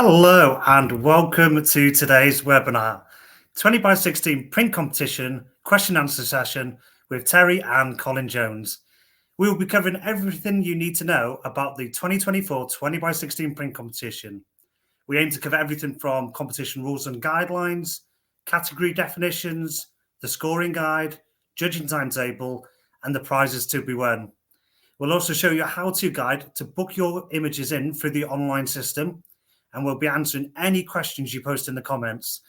Hello and welcome to today's webinar, 20 by 16 print competition question and answer session with Terrie and Colin Jones. We will be covering everything you need to know about the 2024 20 by 16 print competition. We aim to cover everything from competition rules and guidelines, category definitions, the scoring guide, judging timetable, and the prizes to be won. We'll also show you a how-to guide to book your images in through the online system, and we'll be answering any questions you post in the comments.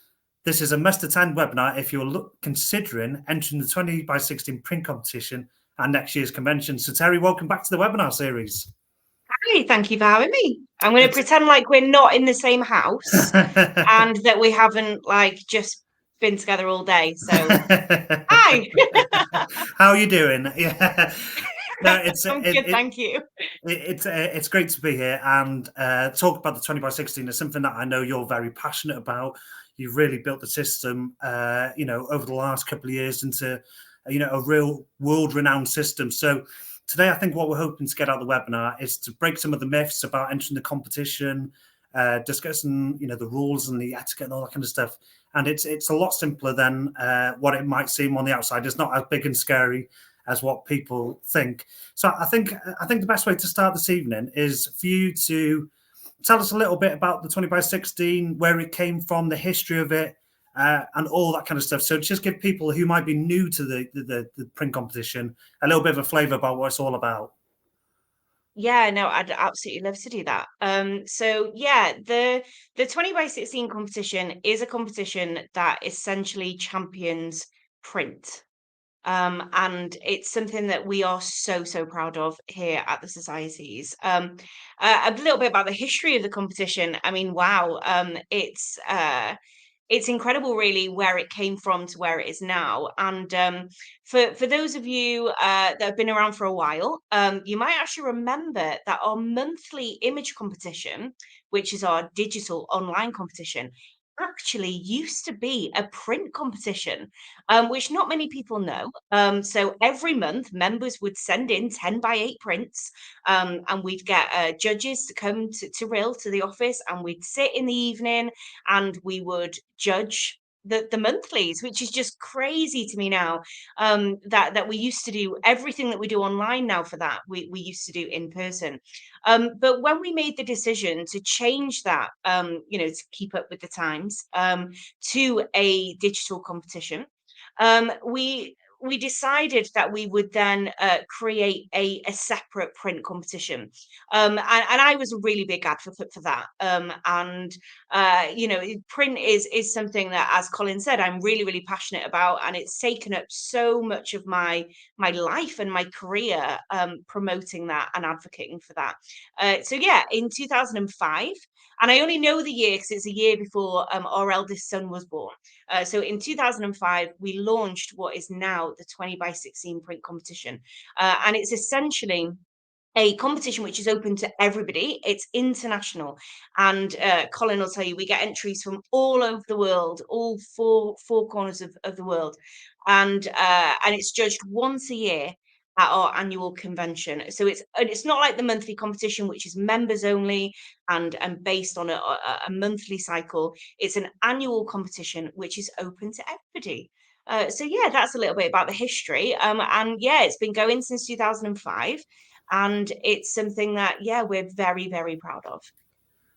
This is a must-attend webinar if you're considering entering the 20 by 16 print competition at next year's convention. So Terrie, welcome back to the webinar series. Hi, thank you for having me. I'm going to pretend like we're not in the same house and that we haven't just been together all day. So, hi. How are you doing? Yeah. No, I'm good, thank you. It's great to be here and talk about the 20 by 16 is something that I know you're very passionate about. You've really built the system, over the last couple of years into, a real world-renowned system. So today, I think what we're hoping to get out of the webinar is to break some of the myths about entering the competition, discussing, the rules and the etiquette and all that kind of stuff. And it's a lot simpler than what it might seem on the outside. It's not as big and scary as what people think. So I think the best way to start this evening is for you to tell us a little bit about the 20 by 16, where it came from, the history of it, and all that kind of stuff. So just give people who might be new to the print competition a little bit of a flavour about what it's all about. Yeah, no, I'd absolutely love to do that. The 20 by 16 competition is a competition that essentially champions print. And it's something that we are so proud of here at the societies. A little bit about the history of the competition. I mean, wow, it's incredible, really, where it came from to where it is now. And for those of you that have been around for a while, you might actually remember that our monthly image competition, which is our digital online competition, actually used to be a print competition, which not many people know. So every month, members would send in 10 by 8 prints, and we'd get judges to come to Rill, to the office, and we'd sit in the evening and we would judge the monthlies, which is just crazy to me now, that we used to do everything that we do online now. For that, we used to do in person. But when we made the decision to change that, to keep up with the times, to a digital competition, we decided that we would then create a separate print competition. And I was a really big advocate for that. Print is something that, as Colin said, I'm really passionate about, and it's taken up so much of my life and my career, promoting that and advocating for that. In 2005, and I only know the year because it's a year before our eldest son was born. So in 2005, we launched what is now the 20 by 16 print competition. And it's essentially a competition which is open to everybody. It's international. And Colin will tell you, we get entries from all over the world, all four corners of the world. And it's judged once a year at our annual convention. So it's not like the monthly competition, which is members only and based on a monthly cycle. It's an annual competition which is open to everybody. That's a little bit about the history. It's been going since 2005, and it's something that we're very proud of.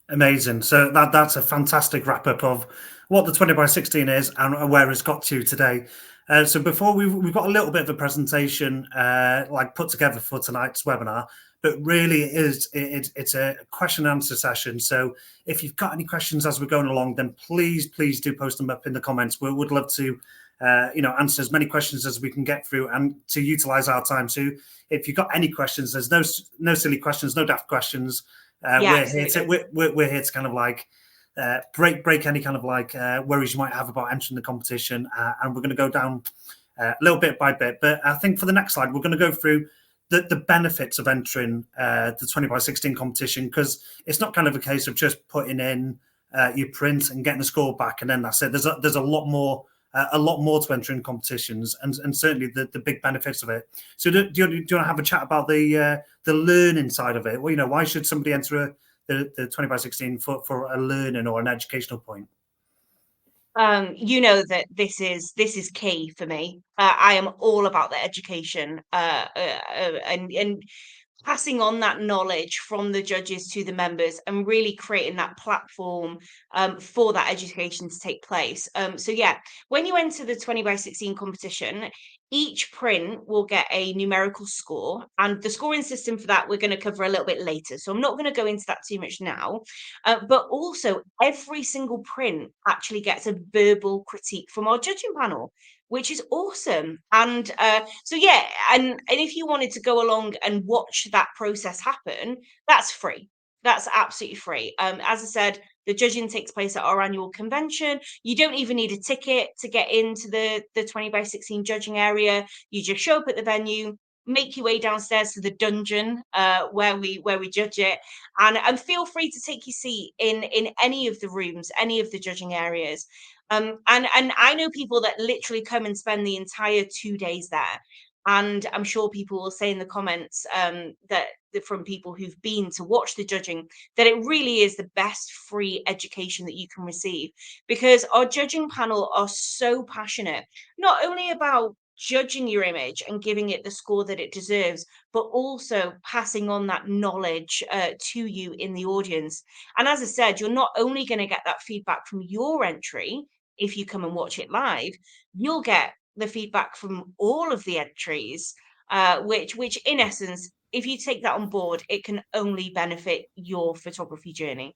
Amazing. So that's a fantastic wrap up of what the 20 by 16 is and where it's got to today. So before we've got a little bit of a presentation put together for tonight's webinar, but really it's a question and answer session. So if you've got any questions as we're going along, then please do post them up in the comments. We would love to answer as many questions as we can get through and to utilize our time. So if you've got any questions, there's no silly questions, no daft questions. We're here to kind of break any kind of worries you might have about entering the competition, and we're going to go down a little bit by bit. But I think for the next slide, we're going to go through the benefits of entering the 20 by 16 competition, because it's not kind of a case of just putting in your print and getting the score back and then that's it. There's a lot more to entering competitions, and certainly the big benefits of it. So do you want to have a chat about the learning side of it? Well, why should somebody enter the 20 by 16 for a learning or an educational point? You know that this is key for me. I am all about the education, and passing on that knowledge from the judges to the members and really creating that platform for that education to take place. So yeah, when you enter the 20 by 16 competition, each print will get a numerical score, and the scoring system for that we're going to cover a little bit later. So I'm not going to go into that too much now. But also, every single print actually gets a verbal critique from our judging panel, which is awesome. And so yeah, and if you wanted to go along and watch that process happen, that's free. That's absolutely free. As I said, the judging takes place at our annual convention. You don't even need a ticket to get into the 20 by 16 judging area. You just show up at the venue, make your way downstairs to the dungeon where we judge it, and feel free to take your seat in any of the rooms, any of the judging areas. And I know people that literally come and spend the entire 2 days there. And I'm sure people will say in the comments from people who've been to watch the judging, that it really is the best free education that you can receive, because our judging panel are so passionate, not only about judging your image and giving it the score that it deserves, but also passing on that knowledge to you in the audience. And as I said, you're not only going to get that feedback from your entry if you come and watch it live, you'll get the feedback from all of the entries, which in essence, if you take that on board, it can only benefit your photography journey.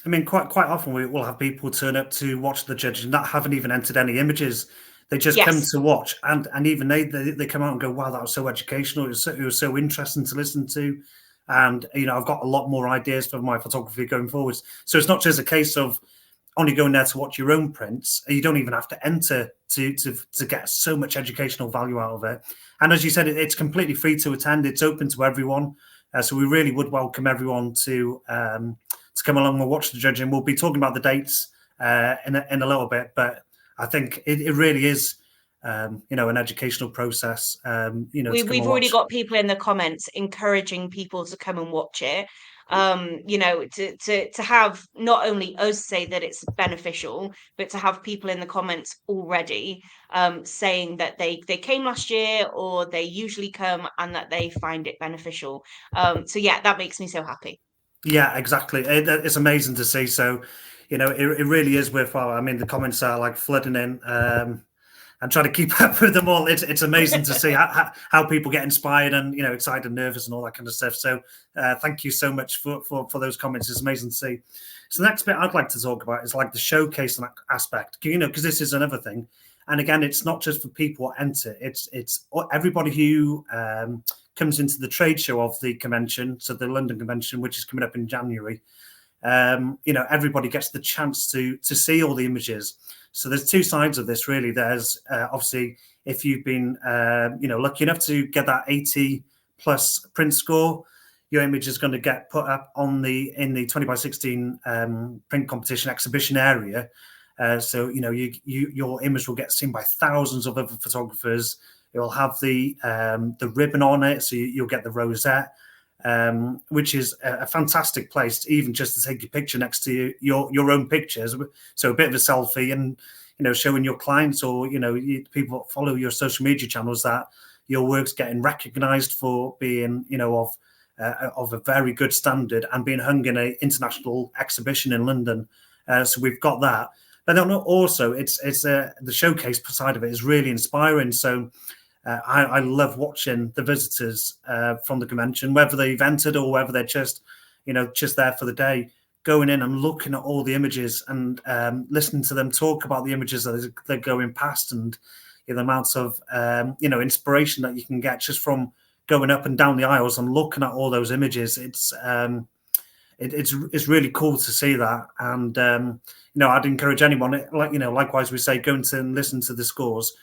I mean, quite often we will have people turn up to watch the judging that haven't even entered any images. They just come Yes. to watch, and even they come out and go, "Wow, that was so educational. It was so interesting to listen to." And I've got a lot more ideas for my photography going forwards. So it's not just a case of only going there to watch your own prints. You don't even have to enter to get so much educational value out of it. And as you said, it's completely free to attend. It's open to everyone. So we really would welcome everyone to come along and watch the judging. We'll be talking about the dates in a little bit, but I think it really is, an educational process. To come We've and already watch. got people in the comments encouraging people to come and watch it. To have not only us say that it's beneficial, but to have people in the comments already saying that they came last year or they usually come and that they find it beneficial. So yeah, that makes me so happy. Yeah, exactly. It's amazing to see. So, it really is worthwhile. I mean, the comments are like flooding in. And trying to keep up with them all. It's amazing to see how people get inspired and excited and nervous and all that kind of stuff. So thank you so much for those comments. It's amazing to see. So the next bit I'd like to talk about is like the showcase aspect, because this is another thing. And again, it's not just for people who enter. It's everybody who comes into the trade show of the convention, so the London convention, which is coming up in January. Everybody gets the chance to see all the images. So there's two sides of this, really. There's obviously, if you've been lucky enough to get that 80 plus print score, your image is going to get put up in the 20 by 16 print competition exhibition area. So your image will get seen by thousands of other photographers. It will have the ribbon on it, so you'll get the rosette. Which is a fantastic place, even just to take your picture next to your own pictures. So a bit of a selfie, and showing your clients or people that follow your social media channels that your work's getting recognised for being of a very good standard and being hung in an international exhibition in London. So we've got that, but then also it's the showcase side of it is really inspiring. So. I love watching the visitors from the convention, whether they've entered or whether they're just there for the day, going in and looking at all the images and listening to them talk about the images that they're going past, and the amounts of inspiration that you can get just from going up and down the aisles and looking at all those images. It's really cool to see that, and I'd encourage anyone, likewise we say, go and listen to the scores.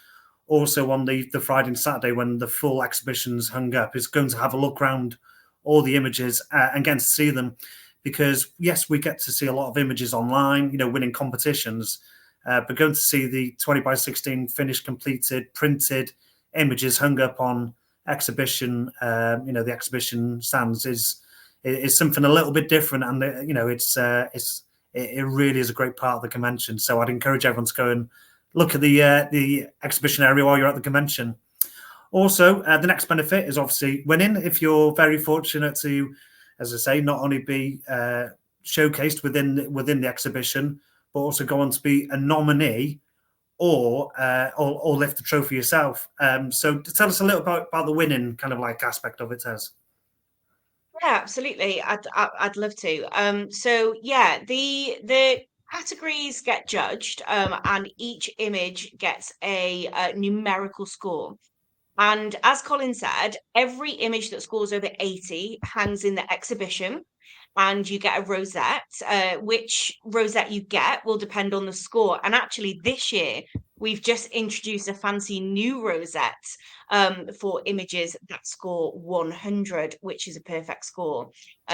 Also on the Friday and Saturday when the full exhibition's hung up, is going to have a look around all the images and get to see them, because yes, we get to see a lot of images online, winning competitions, but going to see the 20 by 16 finished, completed, printed images hung up on exhibition, the exhibition stands is is something a little bit different, and it really is a great part of the convention. So I'd encourage everyone to go and look at the exhibition area while you're at the convention. Also, the next benefit is obviously winning. If you're very fortunate to, as I say, not only be showcased within the exhibition, but also go on to be a nominee or lift the trophy yourself. So tell us a little about the winning kind of like aspect of it, Tez. Yeah, absolutely. I'd love to. So yeah, the categories get judged, and each image gets a numerical score. And as Colin said, every image that scores over 80 hangs in the exhibition, and you get a rosette. Which rosette you get will depend on the score. And actually, this year, we've just introduced a fancy new rosette for images that score 100, which is a perfect score.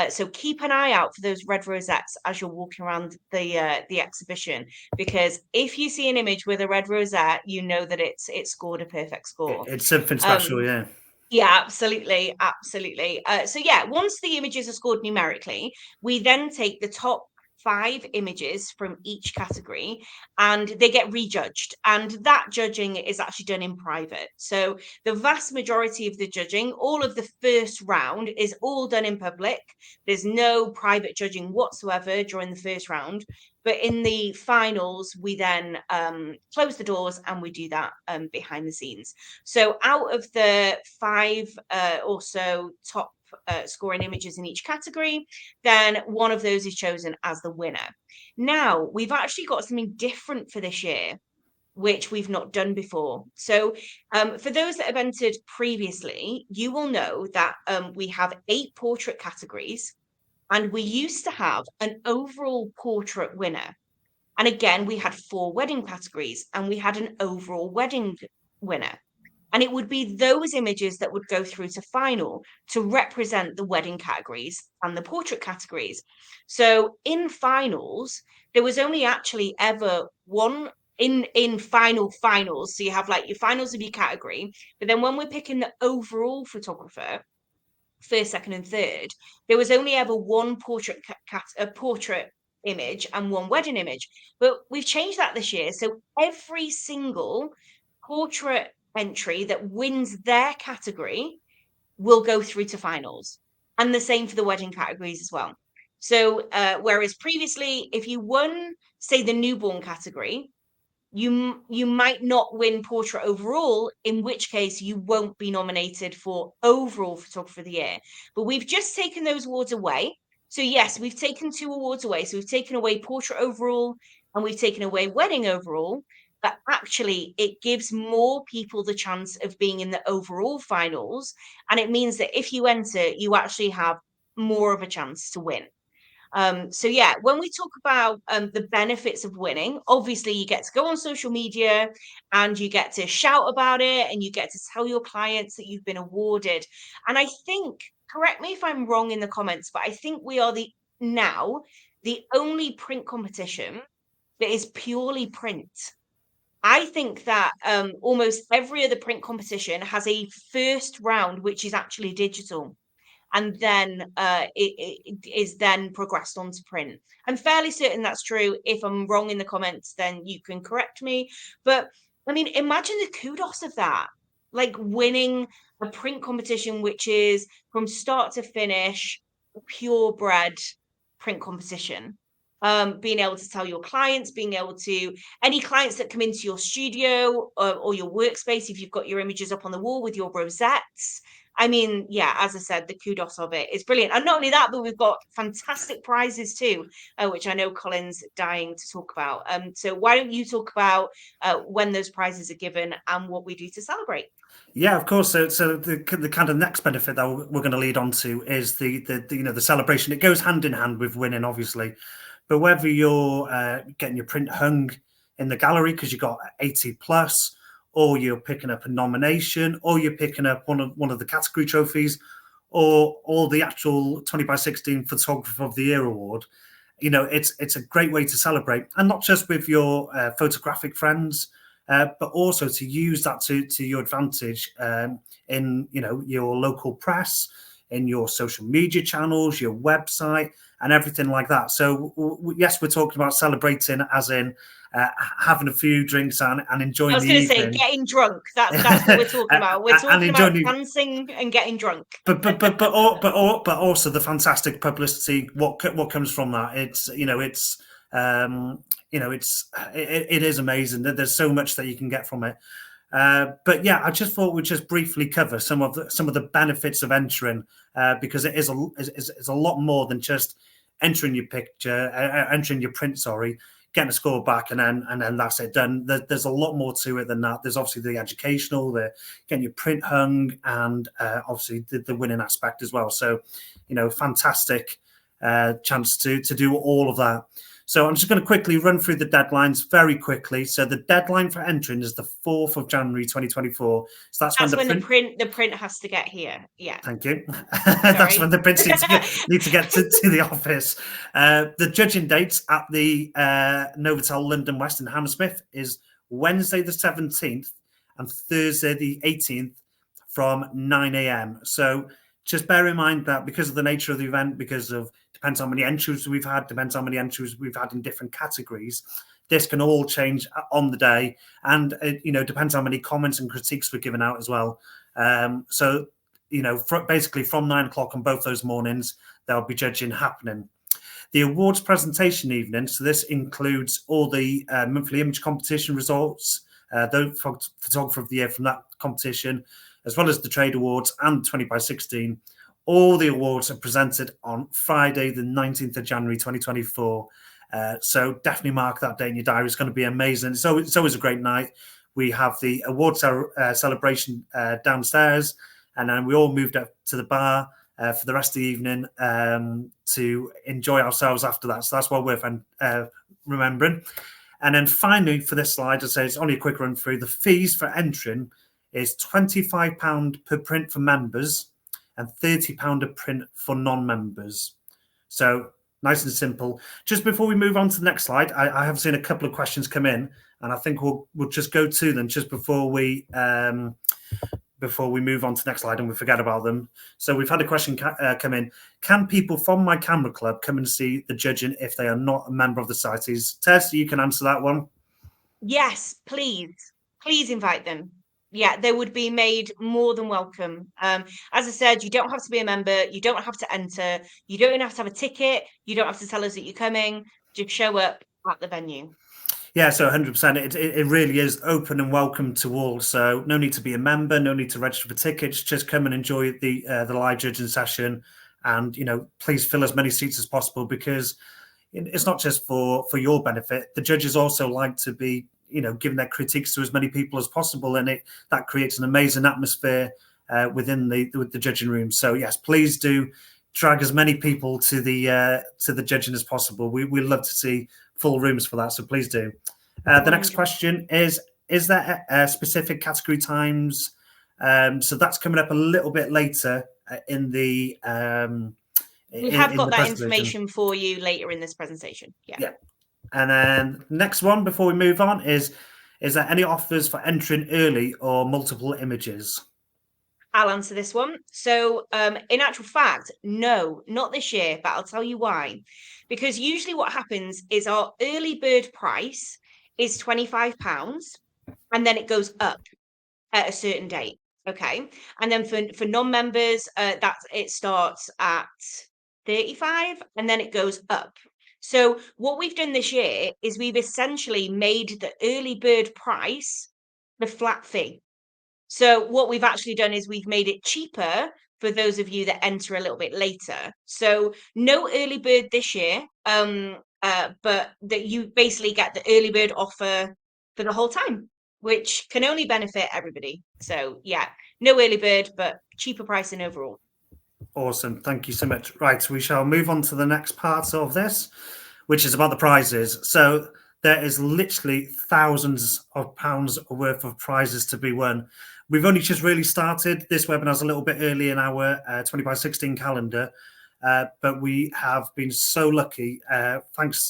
So keep an eye out for those red rosettes as you're walking around the exhibition, because if you see an image with a red rosette, you know that it scored a perfect score. It's something special, yeah. Yeah, absolutely, absolutely. So yeah, once the images are scored numerically, we then take the top 5 images from each category and they get rejudged. And that judging is actually done in private. So the vast majority of the judging, all of the first round, is all done in public. There's no private judging whatsoever during the first round. But in the finals, we then close the doors and we do that behind the scenes. So out of the 5 or so top scoring images in each category, then one of those is chosen as the winner. Now, we've actually got something different for this year, which we've not done before. So for those that have entered previously, you will know that we have 8 portrait categories, and we used to have an overall portrait winner. And again, we had 4 wedding categories, and we had an overall wedding winner. And it would be those images that would go through to final to represent the wedding categories and the portrait categories. So in finals, there was only actually ever one in finals. So you have like your finals of your category, but then when we're picking the overall photographer, first, second, and third, there was only ever one portrait portrait image and one wedding image. But we've changed that this year. So every single portrait entry that wins their category will go through to finals. And the same for the wedding categories as well. So whereas previously, if you won, say, the newborn category, you might not win portrait overall, in which case you won't be nominated for overall photographer of the year. But we've just taken those awards away. So yes, we've taken 2 awards away. So we've taken away portrait overall and we've taken away wedding overall. But actually, it gives more people the chance of being in the overall finals. And it means that if you enter, you actually have more of a chance to win. So yeah, when we talk about the benefits of winning, obviously you get to go on social media and you get to shout about it and you get to tell your clients that you've been awarded. And I think, correct me if I'm wrong in the comments, but I think we are the only print competition that is purely print. I think that almost every other print competition has a first round, which is actually digital, and then it is then progressed onto print. I'm fairly certain that's true. If I'm wrong in the comments, then you can correct me. But I mean, imagine the kudos of that, like winning a print competition, which is from start to finish, a purebred print competition. Being able to tell your clients, being able to any clients that come into your studio or your workspace, if you've got your images up on the wall with your rosettes. I mean, yeah, as I said, the kudos of it is brilliant. And not only that, but we've got fantastic prizes too, which I know Colin's dying to talk about. So why don't you talk about when those prizes are given and what we do to celebrate? Yeah, of course. So the kind of next benefit that we're going to lead on to is the the celebration. It goes hand in hand with winning, obviously. But whether you're getting your print hung in the gallery because you got 80 plus, or you're picking up a nomination, or you're picking up one of the category trophies, or the actual 20x16 Photographer of the Year award, it's a great way to celebrate, and not just with your photographic friends, but also to use that to your advantage in your local press, in your social media channels, your website, and everything like that. So yes, we're talking about celebrating as in having a few drinks and enjoying I was the going to say evening. getting drunk. That's what we're talking about. We're And talking about enjoying dancing and getting drunk. but also the fantastic publicity. What comes from that? It's it is amazing. There's so much that you can get from it. But yeah, I just thought we'd just briefly cover some of the benefits of entering, because it is a lot more than just entering your picture, entering your print. Sorry, getting a score back, and then that's it done. There's a lot more to it than that. There's obviously the educational, the getting your print hung, and obviously the winning aspect as well. So, fantastic chance to do all of that. So I'm just going to quickly run through the deadlines very quickly. So the deadline for entering is the 4th of January 2024. So that's when That's when print the print has to get here. Yeah. Thank you. That's when the prints need to get to the office. The judging dates at the Novotel London West in Hammersmith is Wednesday the 17th and Thursday the 18th from 9 a.m. So just bear in mind that because of the nature of the event, depends how many entries we've had, depends how many entries we've had in different categories. This can all change on the day, and depends how many comments and critiques we're giving out as well. So basically from 9 o'clock on both those mornings, there'll be judging happening. The awards presentation evening, so this includes all the monthly image competition results, the photographer of the year from that competition, as well as the trade awards and 20x16. All the awards are presented on Friday, the 19th of January, 2024. So definitely mark that day in your diary. It's going to be amazing. It's always a great night. We have the awards celebration downstairs, and then we all moved up to the bar for the rest of the evening to enjoy ourselves after that. So that's what we're remembering. And then finally, for this slide, I say it's only a quick run through. The fees for entering is £25 per print for members and £30 a print for non-members. So nice and simple. Just before we move on to the next slide, I have seen a couple of questions come in, and I think we'll just go to them just before we move on to the next slide and we forget about them. So we've had a question come in. Can people from my camera club come and see the judging if they are not a member of the societies? Tess, you can answer that one. Yes, please. Please invite them. Yeah, they would be made more than welcome. As I said, you don't have to be a member. You don't have to enter. You don't even have to have a ticket. You don't have to tell us that you're coming. Just show up at the venue. Yeah, so 100%. It really is open and welcome to all. So no need to be a member, no need to register for tickets. Just come and enjoy the live judging session, and please fill as many seats as possible, because it's not just for your benefit. The judges also like to be giving their critiques to as many people as possible, and that creates an amazing atmosphere within the judging room. So yes, please do drag as many people to the judging as possible. We love to see full rooms for that, so please do. The next question is there specific category times? So that's coming up a little bit later in the we have got that information for you later in this presentation. Yeah. And then next one before we move on is there any offers for entering early or multiple images? I'll answer this one. So in actual fact, no, not this year, but I'll tell you why. Because usually what happens is our early bird price is £25, and then it goes up at a certain date. Okay. And then for non-members, it starts at 35 and then it goes up. So what we've done this year is we've essentially made the early bird price the flat fee. So what we've actually done is we've made it cheaper for those of you that enter a little bit later. So no early bird this year, but that you basically get the early bird offer for the whole time, which can only benefit everybody. So yeah, no early bird, but cheaper pricing overall. Awesome. Thank you so much. Right, we shall move on to the next part of this, which is about the prizes. So there is literally thousands of pounds worth of prizes to be won. We've only just really started. This webinar's a little bit early in our 20x16 calendar, but we have been so lucky.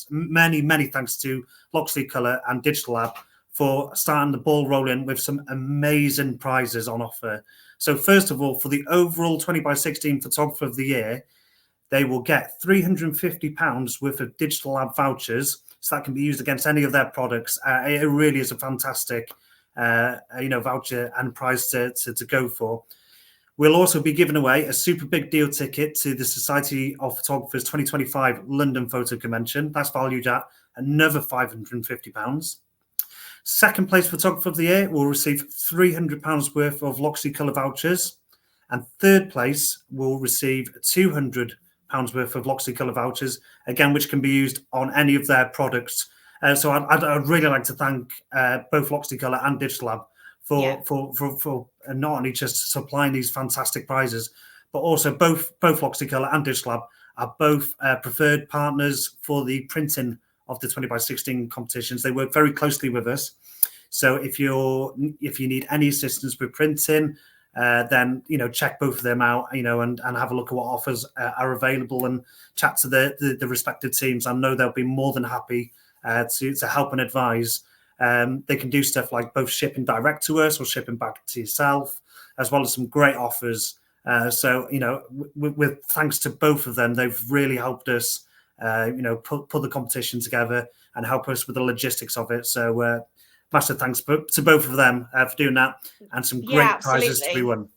Many thanks to Loxley Colour and Digital Lab for starting the ball rolling with some amazing prizes on offer. So first of all, for the overall 20x16 Photographer of the Year, they will get £350 worth of Digital Lab vouchers. So that can be used against any of their products. It really is a fantastic, voucher and prize to go for. We'll also be giving away a super big deal ticket to the Society of Photographers 2025 London Photo Convention. That's valued at another £550. Second place Photographer of the Year will receive £300 worth of Loxley Colour vouchers. And third place will receive £200 worth of Loxley Colour vouchers, again, which can be used on any of their products. So I'd really like to thank both Loxley Colour and Digital Lab for not only just supplying these fantastic prizes, but also both Loxley Colour and Digital Lab are both preferred partners for the printing of the 20x16 competitions. They work very closely with us. So if you need any assistance with printing, then check both of them out, and have a look at what offers are available and chat to the respective teams. I know they'll be more than happy to help and advise. They can do stuff like both shipping direct to us or shipping back to yourself, as well as some great offers. So with thanks to both of them, they've really helped us put the competition together and help us with the logistics of it. So massive thanks to both of them for doing that, and some great prizes to be won.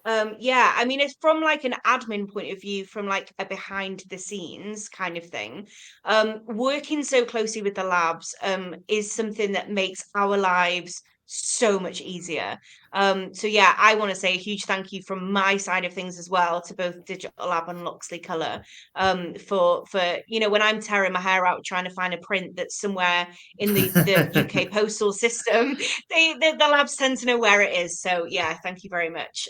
I mean, it's from like an admin point of view, from like a behind the scenes kind of thing. Working so closely with the labs is something that makes our lives so much easier. So yeah, I want to say a huge thank you from my side of things as well to both Digital Lab and Loxley Colour for when I'm tearing my hair out trying to find a print that's somewhere in the UK postal system, the labs tend to know where it is. So yeah, thank you very much.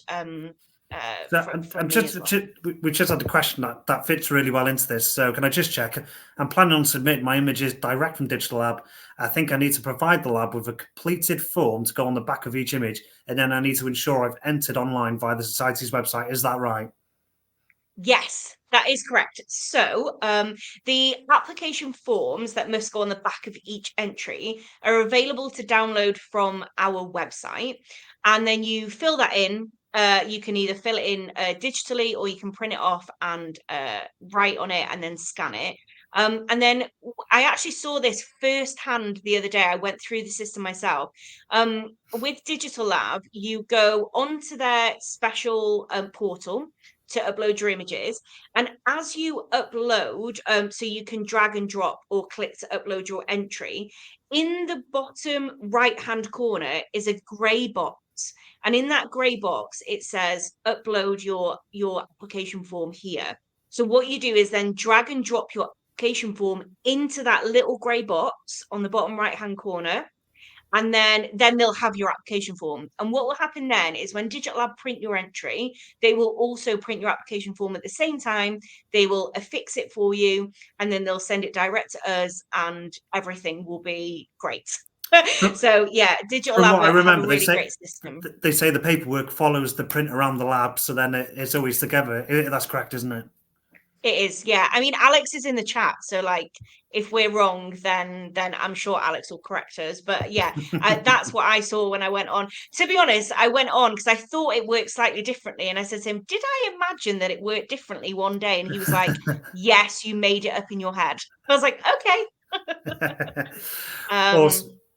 We just had a question that fits really well into this. So can I just check? I'm planning on submitting my images direct from Digital Lab. I think I need to provide the lab with a completed form to go on the back of each image, and then I need to ensure I've entered online via the Society's website. Is that right? Yes, that is correct. So, the application forms that must go on the back of each entry are available to download from our website. And then you fill that in. You can either fill it in digitally, or you can print it off and write on it and then scan it. And then I actually saw this firsthand the other day. I went through the system myself. With Digital Lab, you go onto their special portal to upload your images. And as you upload, so you can drag and drop or click to upload your entry, in the bottom right hand corner is a grey box. And in that grey box, it says upload your application form here. So what you do is then drag and drop your application form into that little grey box on the bottom right hand corner, and then they'll have your application form. And what will happen then is when Digital Lab print your entry, they will also print your application form at the same time. They will affix it for you, and then they'll send it direct to us, and everything will be great. So yeah, Digital Lab have a really great system. They say the paperwork follows the print around the lab, so then it's always together. That's correct, isn't it? It is, yeah. I mean, Alex is in the chat, so like, if we're wrong, then I'm sure Alex will correct us. But yeah, that's what I saw when I went on. To be honest, I went on because I thought it worked slightly differently, and I said to him, "Did I imagine that it worked differently one day?" And he was like, "Yes, you made it up in your head." I was like, "Okay."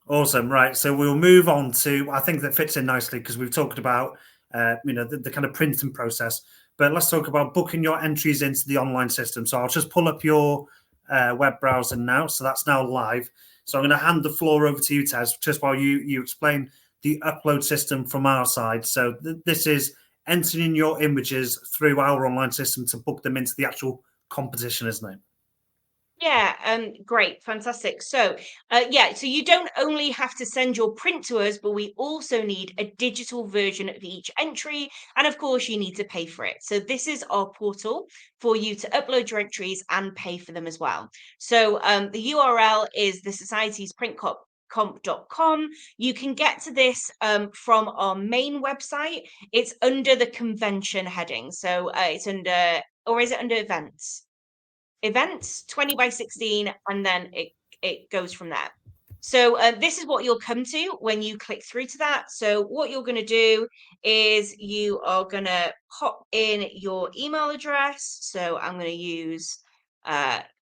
Awesome. Right. So we'll move on to, I think that fits in nicely because we've talked about, the kind of printing process. But let's talk about booking your entries into the online system. So I'll just pull up your web browser now. So that's now live. So I'm going to hand the floor over to you, Tez, just while you explain the upload system from our side. So this is entering your images through our online system to book them into the actual competition, isn't it? Yeah, great, fantastic. So, so you don't only have to send your print to us, but we also need a digital version of each entry. And of course, you need to pay for it. So this is our portal for you to upload your entries and pay for them as well. So the URL is the Society's printcomp.com. You can get to this from our main website. It's under the convention heading. So it's under, or is it under events? 20x16, and then it goes from there. So this is what you'll come to when you click through to that. So what you're going to do is you are going to pop in your email address. So I'm going to use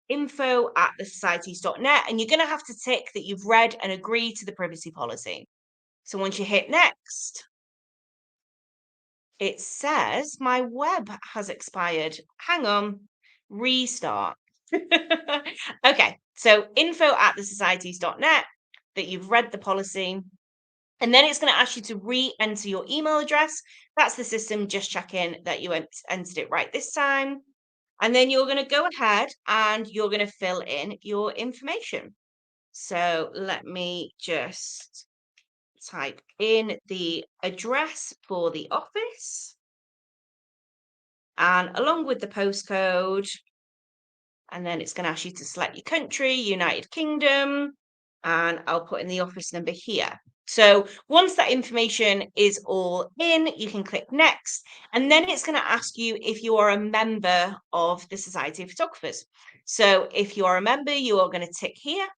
info@thesocieties.net, and you're going to have to tick that you've read and agree to the privacy policy. So once you hit next, it says my web has expired. Hang on, restart. Okay, so info@thesocieties.net, that you've read the policy, and then it's going to ask you to re-enter your email address. That's the system just checking that you entered it right this time. And then you're going to go ahead and you're going to fill in your information. So let me just type in the address for the office, and along with the postcode, and then it's going to ask you to select your country, United Kingdom, and I'll put in the office number here. So once that information is all in, you can click next, and then it's going to ask you if you are a member of the Society of Photographers. So if you are a member, you are going to tick here.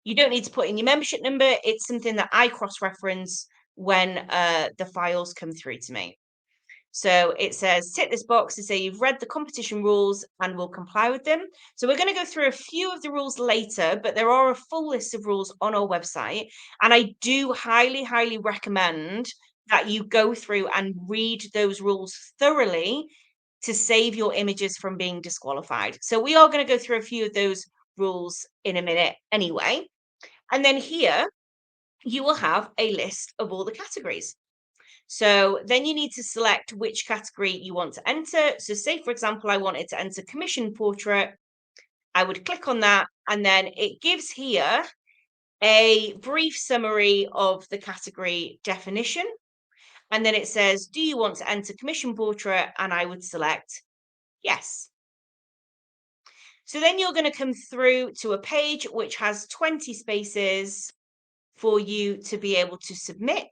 You don't need to put in your membership number. It's something that I cross-reference when the files come through to me. So it says, tick this box to say you've read the competition rules and will comply with them. So we're going to go through a few of the rules later, but there are a full list of rules on our website. And I do highly, highly recommend that you go through and read those rules thoroughly to save your images from being disqualified. So we are going to go through a few of those rules in a minute anyway. And then here you will have a list of all the categories. So then you need to select which category you want to enter. So say, for example, I wanted to enter commission portrait. I would click on that, and then it gives here a brief summary of the category definition. And then it says, do you want to enter commission portrait? And I would select yes. So then you're going to come through to a page which has 20 spaces for you to be able to submit.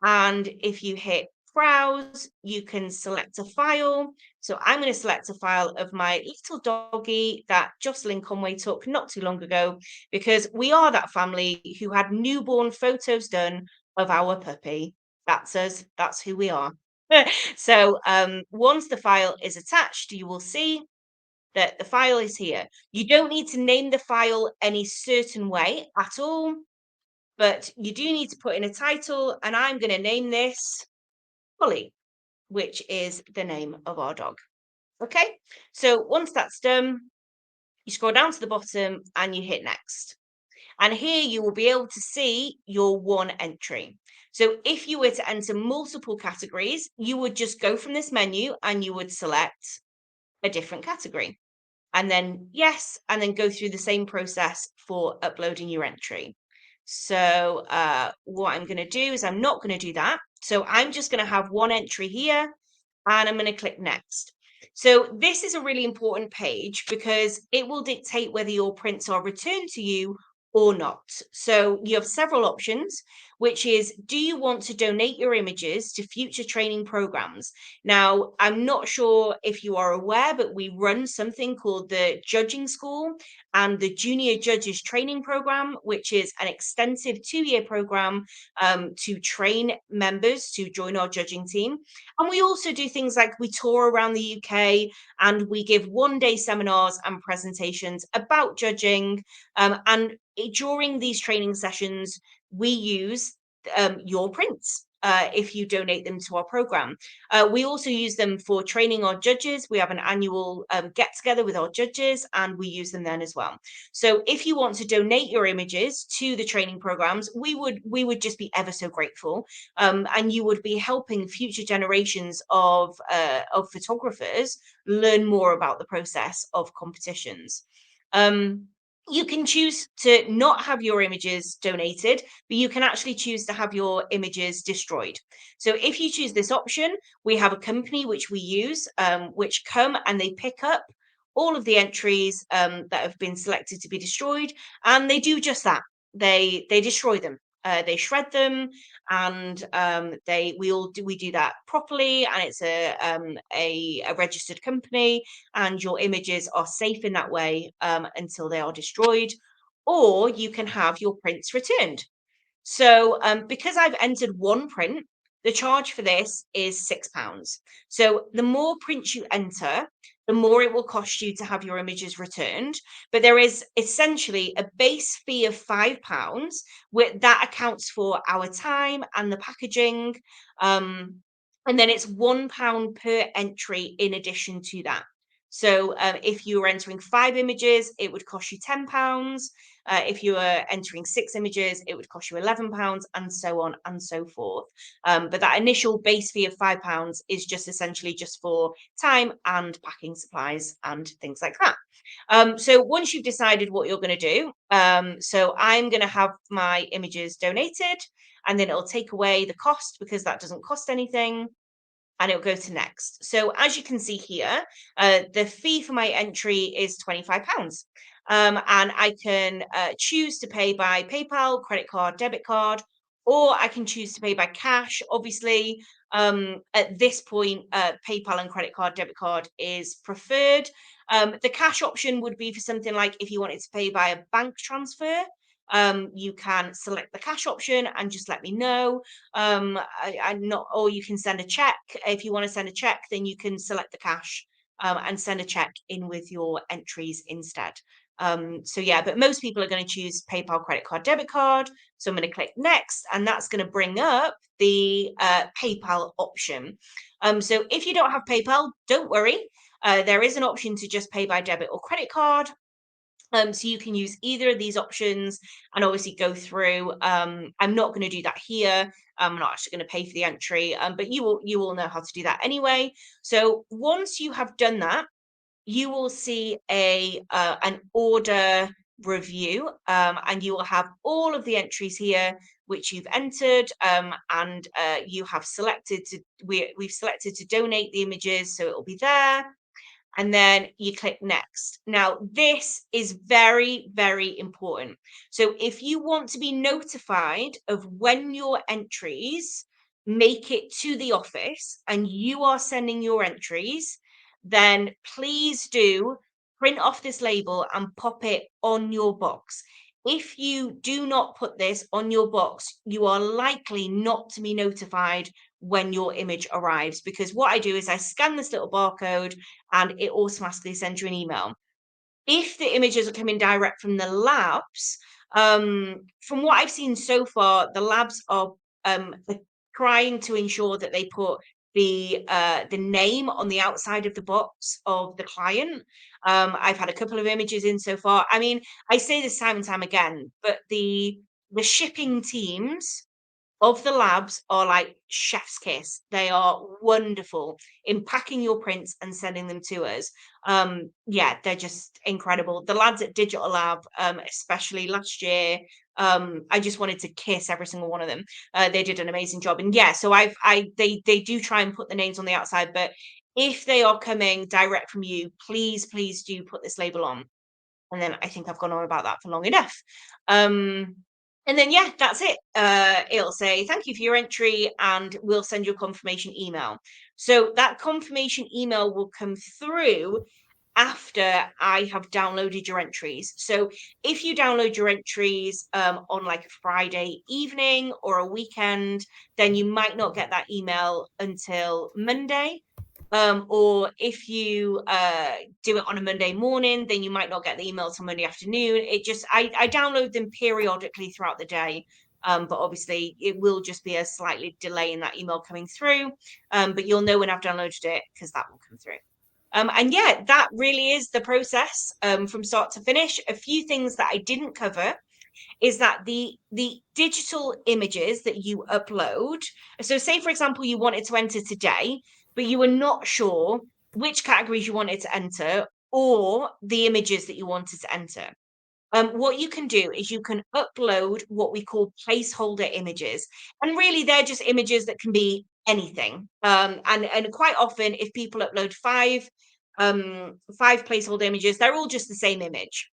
And if you hit browse, you can select a file. So I'm going to select a file of my little doggy that Jocelyn Conway took not too long ago, because we are that family who had newborn photos done of our puppy. That's us. That's who we are. So once the file is attached, you will see that the file is here. You don't need to name the file any certain way at all, but you do need to put in a title, and I'm going to name this Polly, which is the name of our dog. Okay, so once that's done, you scroll down to the bottom and you hit next. And here you will be able to see your one entry. So if you were to enter multiple categories, you would just go from this menu and you would select a different category. And then yes, and then go through the same process for uploading your entry. So what I'm going to do is I'm not going to do that. So I'm just going to have one entry here, and I'm going to click next. So this is a really important page because it will dictate whether your prints are returned to you or not. So you have several options, which is, do you want to donate your images to future training programs? Now, I'm not sure if you are aware, but we run something called the Judging School and the Junior Judges Training Program, which is an extensive 2-year program to train members to join our judging team. And we also do things like we tour around the UK and we give one-day seminars and presentations about judging. And during these training sessions, we use your prints if you donate them to our program. We also use them for training our judges. We have an annual get together with our judges, and we use them then as well. So if you want to donate your images to the training programs, we would just be ever so grateful, and you would be helping future generations of photographers learn more about the process of competitions. You can choose to not have your images donated, but you can actually choose to have your images destroyed. So if you choose this option, we have a company which we use, which come and they pick up all of the entries that have been selected to be destroyed, and they do just that. They destroy them. They shred them, and we do that properly, and it's a registered company, and your images are safe in that way until they are destroyed. or you can have your prints returned. So because I've entered one print, the charge for this is £6. So the more prints you enter, the more it will cost you to have your images returned. But there is essentially a base fee of £5, with that accounts for our time and the packaging. And then it's £1 per entry in addition to that. So if you were entering 5 images, it would cost you £10. If you were entering 6 images, it would cost you £11, and so on and so forth. But that initial base fee of £5 is just essentially just for time and packing supplies and things like that. So once you've decided what you're going to do, so I'm going to have my images donated, and then it'll take away the cost because that doesn't cost anything, and it'll go to next. So as you can see here, the fee for my entry is £25. And I can choose to pay by PayPal, credit card, debit card, or I can choose to pay by cash. Obviously, at this point, PayPal and credit card, debit card is preferred. The cash option would be for something like if you wanted to pay by a bank transfer. You can select the cash option and just let me know. I'm not, or you can send a check. If you want to send a check, then you can select the cash and send a check in with your entries instead. So yeah, but most people are going to choose PayPal, credit card, debit card. So I'm going to click next, and that's going to bring up the PayPal option. So if you don't have PayPal, don't worry. There is an option to just pay by debit or credit card. So you can use either of these options and obviously go through. I'm not going to do that here. I'm not actually going to pay for the entry, but you will know how to do that anyway. So once you have done that, you will see an order review, and you will have all of the entries here which you've entered, and you have selected to we've selected to donate the images, so it will be there, and then you click next. Now, this is very, very important. So if you want to be notified of when your entries make it to the office and you are sending your entries, then please do print off this label and pop it on your box. If you do not put this on your box, you are likely not to be notified when your image arrives, because what I do is I scan this little barcode and it automatically sends you an email. If the images are coming direct from the labs, from what I've seen so far, the labs are trying to ensure that they put the name on the outside of the box of the client. I've had a couple of images in so far. I mean, I say this time and time again, but the shipping teams of the labs are like chef's kiss. They are wonderful in packing your prints and sending them to us. Yeah, they're just incredible. The lads at Digital Lab, especially last year, I just wanted to kiss every single one of them. They did an amazing job. And yeah, so they do try and put the names on the outside, but if they are coming direct from you, please do put this label on. And then I think I've gone on about that for long enough. And then, yeah, that's it. It'll say, thank you for your entry, and we'll send you a confirmation email. So that confirmation email will come through after I have downloaded your entries. So if you download your entries on like a Friday evening or a weekend, then you might not get that email until Monday. Or if you do it on a Monday morning, then you might not get the email till Monday afternoon. It just, I download them periodically throughout the day. But obviously it will just be a slightly delay in that email coming through. But you'll know when I've downloaded it because that will come through. And yeah, that really is the process from start to finish. A few things that I didn't cover is that the digital images that you upload, so say for example you wanted to enter today but you were not sure which categories you wanted to enter or the images that you wanted to enter, what you can do is you can upload what we call placeholder images, and really they're just images that can be anything. And quite often if people upload five placeholder images, they're all just the same image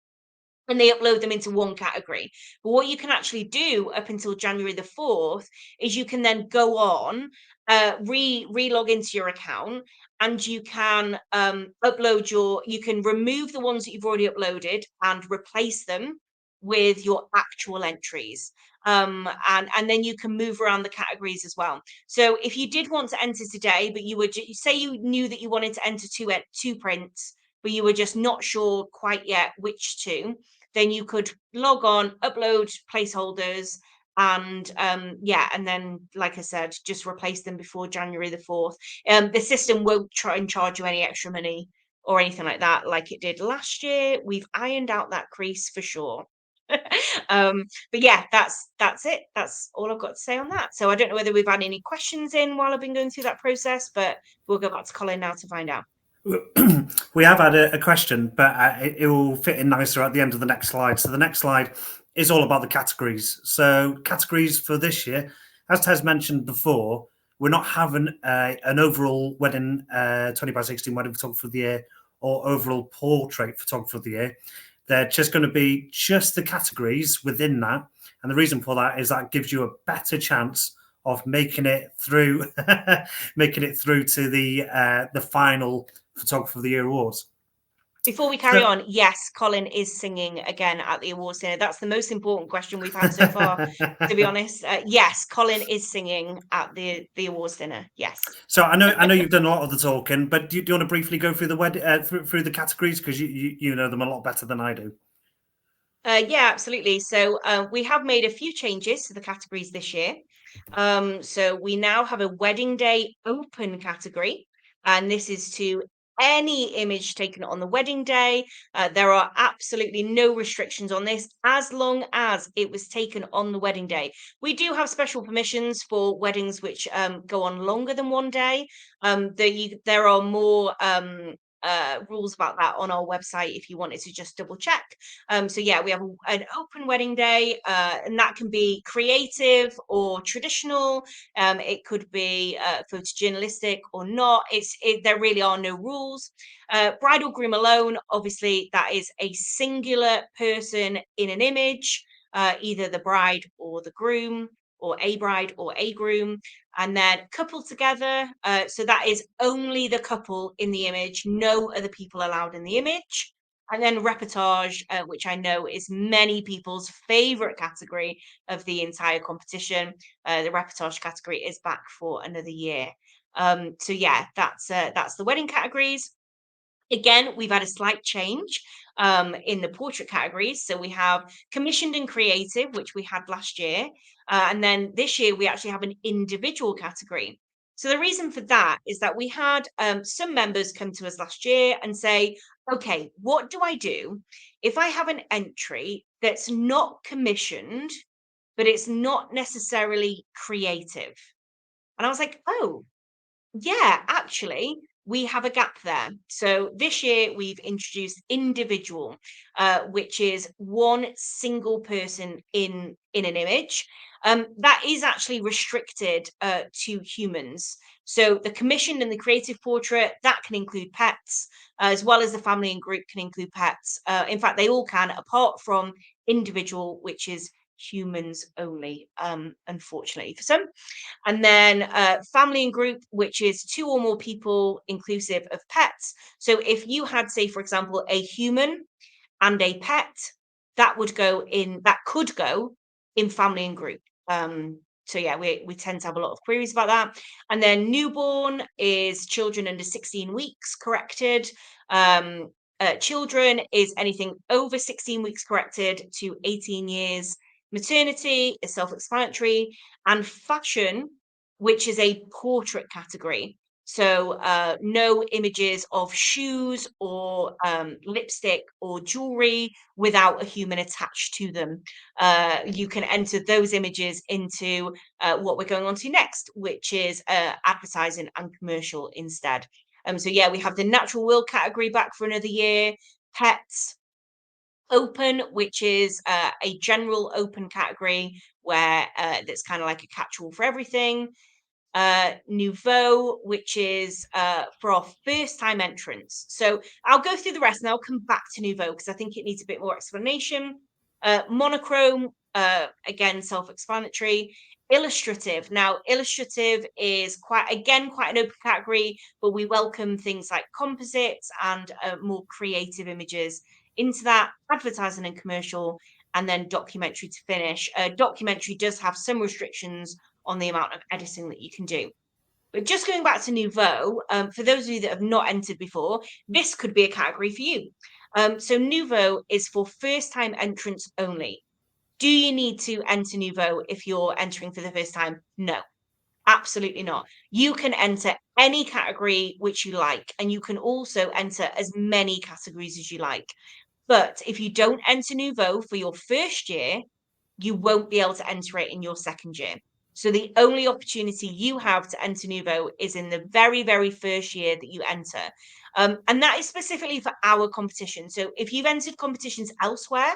and they upload them into one category. But what you can actually do up until January the 4th is you can then go on, re-log into your account, and you can you can remove the ones that you've already uploaded and replace them with your actual entries. And then you can move around the categories as well. So if you did want to enter today, but you were say you knew that you wanted to enter two prints, but you were just not sure quite yet which two, then you could log on, upload placeholders, and and then, like I said, just replace them before January the 4th. The system won't try and charge you any extra money or anything like that, like it did last year. We've ironed out that crease for sure. But yeah, that's it. That's all I've got to say on that. So I don't know whether we've had any questions in while I've been going through that process, but we'll go back to Colin now to find out. We have had a question, but it will fit in nicer at the end of the next slide. So the next slide is all about the categories. So categories for this year, as Tez mentioned before, we're not having an overall wedding 20 by 16 wedding photographer of the year or overall portrait photographer of the year. They're just going to be just the categories within that. And the reason for that is that gives you a better chance of making it through to the final Photographer of the Year awards. Before we carry on, yes, Colin is singing again at the awards dinner. That's the most important question we've had so far, to be honest. Yes, Colin is singing at the awards dinner. Yes. So I know you've done a lot of the talking, but do you want to briefly go through through the categories, because you know them a lot better than I do? Yeah, absolutely. So we have made a few changes to the categories this year. So we now have a wedding day open category, and this is to any image taken on the wedding day. There are absolutely no restrictions on this as long as it was taken on the wedding day. We do have special permissions for weddings which go on longer than one day. There are more rules about that on our website if you wanted to just double check. So yeah, we have an open wedding day, and that can be creative or traditional. It could be photojournalistic or not. There really are no rules. Bridal groom alone, obviously, that is a singular person in an image, either the bride or the groom, or a bride or a groom, and then couple together. So that is only the couple in the image, no other people allowed in the image. And then reportage, which I know is many people's favorite category of the entire competition. The reportage category is back for another year. So yeah, that's the wedding categories. Again, we've had a slight change in the portrait categories. So we have commissioned and creative, which we had last year. And then this year, we actually have an individual category. So the reason for that is that we had some members come to us last year and say, okay, what do I do if I have an entry that's not commissioned, but it's not necessarily creative? And I was like, oh, yeah, actually, we have a gap there. So this year we've introduced individual, which is one single person in an image. That is actually restricted to humans. So the commissioned and the creative portrait that can include pets, as well as the family and group can include pets. In fact, they all can, apart from individual, which is humans only. Unfortunately for some. And then family and group, which is two or more people inclusive of pets. So if you had, say, for example, a human and a pet, that could go in family and group. So yeah, we tend to have a lot of queries about that. And then newborn is children under 16 weeks corrected. Children is anything over 16 weeks corrected to 18 years. Maternity is self-explanatory. And fashion, which is a portrait category. So no images of shoes or lipstick or jewelry without a human attached to them. You can enter those images into what we're going on to next, which is advertising and commercial instead. So yeah, we have the natural world category back for another year. Pets, open, which is a general open category where that's kind of like a catch-all for everything. Nouveau, which is for our first time entrants. So I'll go through the rest and I'll come back to Nouveau because I think it needs a bit more explanation. Monochrome, again, self-explanatory. Illustrative. Now, illustrative is quite an open category, but we welcome things like composites and more creative images into that. Advertising and commercial, and then documentary to finish. Documentary does have some restrictions on the amount of editing that you can do. But just going back to Nouveau, for those of you that have not entered before, this could be a category for you. So Nouveau is for first-time entrants only. Do you need to enter Nouveau if you're entering for the first time? No, absolutely not. You can enter any category which you like, and you can also enter as many categories as you like. But if you don't enter Nouveau for your first year, you won't be able to enter it in your second year. So the only opportunity you have to enter Nouveau is in the very, very first year that you enter. And that is specifically for our competition. So if you've entered competitions elsewhere,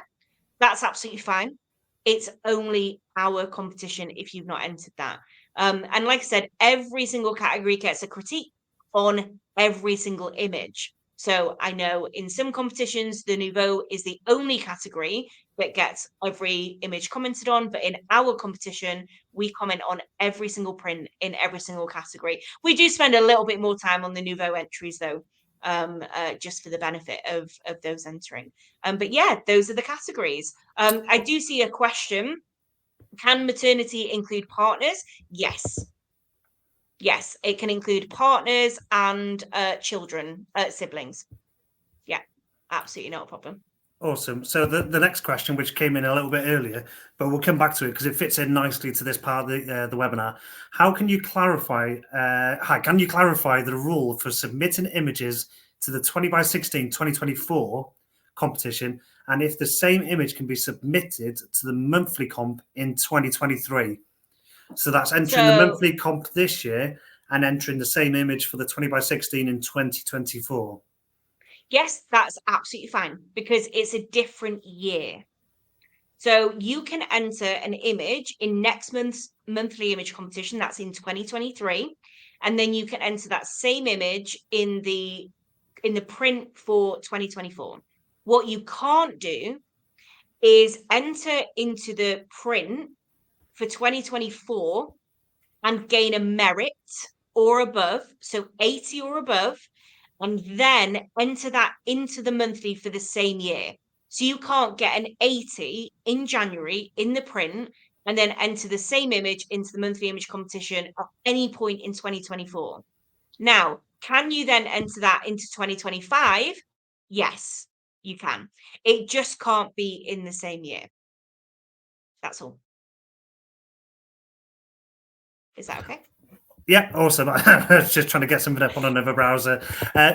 that's absolutely fine. It's only our competition if you've not entered that. And like I said, every single category gets a critique on every single image. So I know in some competitions, the Nouveau is the only category that gets every image commented on. But in our competition, we comment on every single print in every single category. We do spend a little bit more time on the Nouveau entries, though, just for the benefit of those entering. But yeah, those are the categories. I do see a question. Can maternity include partners? Yes. Yes, it can include partners and children, siblings. Yeah, absolutely not a problem. Awesome. So the next question, which came in a little bit earlier, but we'll come back to it because it fits in nicely to this part of the webinar. How can you clarify? Can you clarify the rule for submitting images to the 20x16 2024 competition, and if the same image can be submitted to the monthly comp in 2023? So that's entering the monthly comp this year and entering the same image for the 20x16 in 2024. Yes, that's absolutely fine because it's a different year. So you can enter an image in next month's monthly image competition, that's in 2023, and then you can enter that same image in the print for 2024. What you can't do is enter into the print for 2024 and gain a merit or above, so 80 or above, and then enter that into the monthly for the same year. So you can't get an 80 in January in the print and then enter the same image into the monthly image competition at any point in 2024. Now, can you then enter that into 2025? Yes, you can. It just can't be in the same year. That's all. Is that okay? Yeah, awesome. I was just trying to get something up on another browser.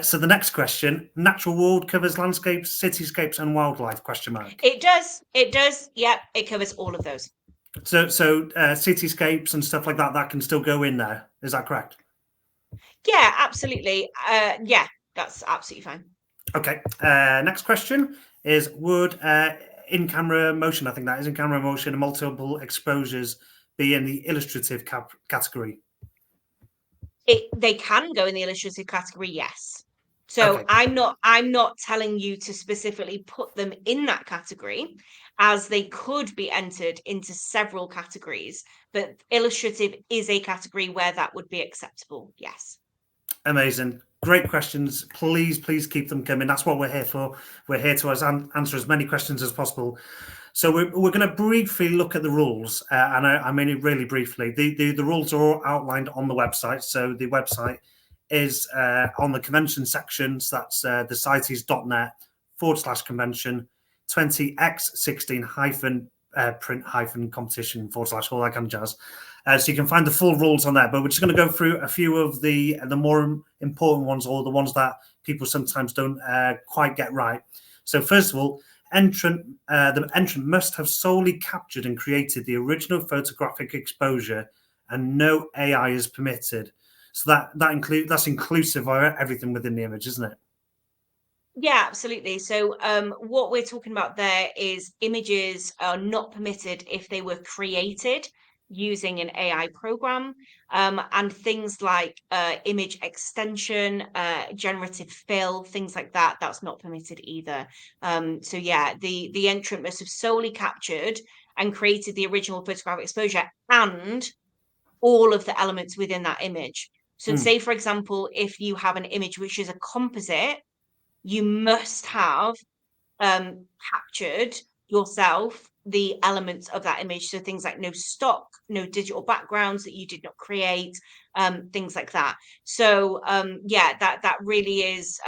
So the next question: natural world covers landscapes, cityscapes, and wildlife? Question mark. It does. It does. Yeah, it covers all of those. So cityscapes and stuff like that can still go in there. Is that correct? Yeah, absolutely. Yeah, that's absolutely fine. Okay. Next question is: would in-camera motion, I think that is in-camera motion, and multiple exposures be in the illustrative category? They can go in the illustrative category, yes. So Okay. I'm not telling you to specifically put them in that category, as they could be entered into several categories, but illustrative is a category where that would be acceptable, yes. Amazing. Great questions. Please keep them coming. That's what we're here for. We're here to answer as many questions as possible. So we're going to briefly look at the rules, and I mean it really briefly. The rules are all outlined on the website. So the website is on the convention section. So that's the site is .net/convention 20x16 print competition / all that kind of jazz. So you can find the full rules on there, but we're just going to go through a few of the more important ones, or the ones that people sometimes don't quite get right. So first of all, the entrant must have solely captured and created the original photographic exposure, and no AI is permitted. So that's inclusive of everything within the image, isn't it? Yeah, absolutely. So what we're talking about there is images are not permitted if they were created using an AI program, and things like image extension, generative fill, things like that, that's not permitted either. So yeah, the entrant must have solely captured and created the original photographic exposure and all of the elements within that image. So say, for example, if you have an image which is a composite, you must have captured yourself the elements of that image. So things like no stock, no digital backgrounds that you did not create, things like that. So yeah, that really is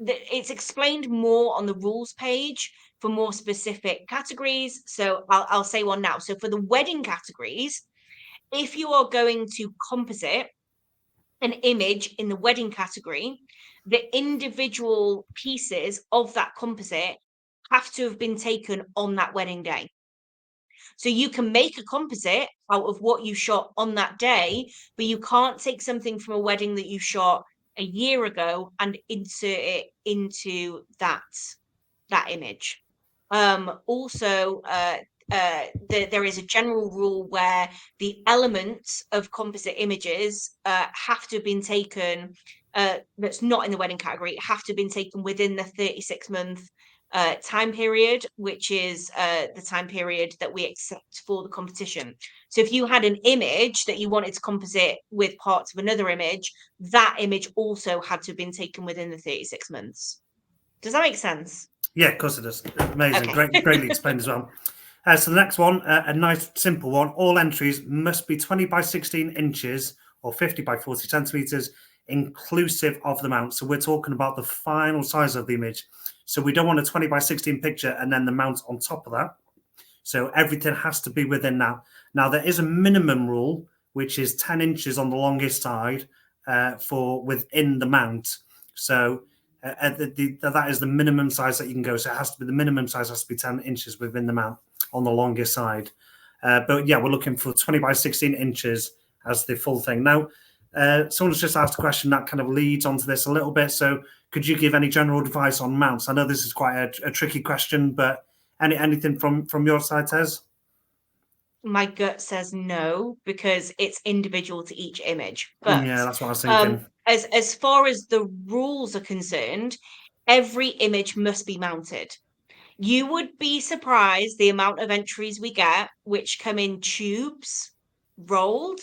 it's explained more on the rules page for more specific categories. So I'll say one now. So for the wedding categories, if you are going to composite an image in the wedding category, the individual pieces of that composite have to have been taken on that wedding day. So you can make a composite out of what you shot on that day, but you can't take something from a wedding that you shot a year ago and insert it into that image. Also, there is a general rule where the elements of composite images have to have been taken, that's not in the wedding category, have to have been taken within the 36-month time period, which is the time period that we accept for the competition. So if you had an image that you wanted to composite with parts of another image, that image also had to have been taken within the 36 months. Does that make sense? Yeah, of course it does. Amazing. Okay. Greatly explained as well. So the next one, a nice simple one. All entries must be 20 by 16 inches or 50 by 40 centimeters, inclusive of the mount. So we're talking about the final size of the image. So we don't want a 20 by 16 picture and then the mount on top of that. So everything has to be within that. Now, there is a minimum rule, which is 10 inches on the longest side for within the mount. So that is the minimum size that you can go. So it has to be, the minimum size has to be 10 inches within the mount on the longest side. But yeah, we're looking for 20 by 16 inches as the full thing. Now, someone's just asked a question that kind of leads onto this a little bit. So could you give any general advice on mounts? I know this is quite a tricky question, but anything from your side, Tez? My gut says no, because it's individual to each image. But Yeah, that's what I was thinking. as far as the rules are concerned, every image must be mounted. You would be surprised the amount of entries we get which come in tubes rolled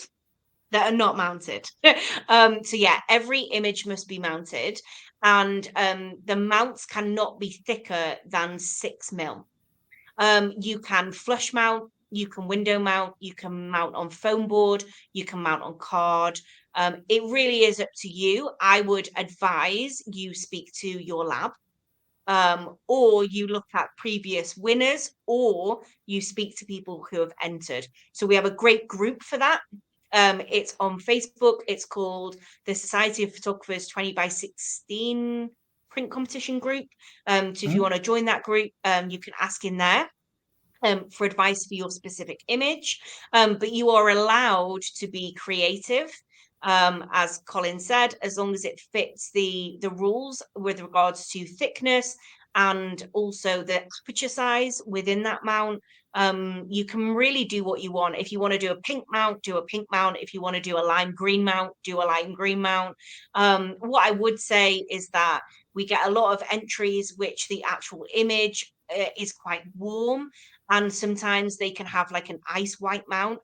that are not mounted. So yeah, every image must be mounted, and the mounts cannot be thicker than 6 mil. You can flush mount, you can window mount, you can mount on foam board, you can mount on card. It really is up to you. I would advise you speak to your lab, or you look at previous winners, or you speak to people who have entered. So we have a great group for that. It's on Facebook. It's called the Society of Photographers 20 by 16 print competition group. So if you want to join that group, you can ask in there for advice for your specific image. But you are allowed to be creative, as Colin said, as long as it fits the rules with regards to thickness and also the aperture size within that mount. You can really do what you want. If you want to do a pink mount, do a pink mount. If you want to do a lime green mount, do a lime green mount. What I would say is that we get a lot of entries which the actual image is quite warm, and sometimes they can have like an ice white mount,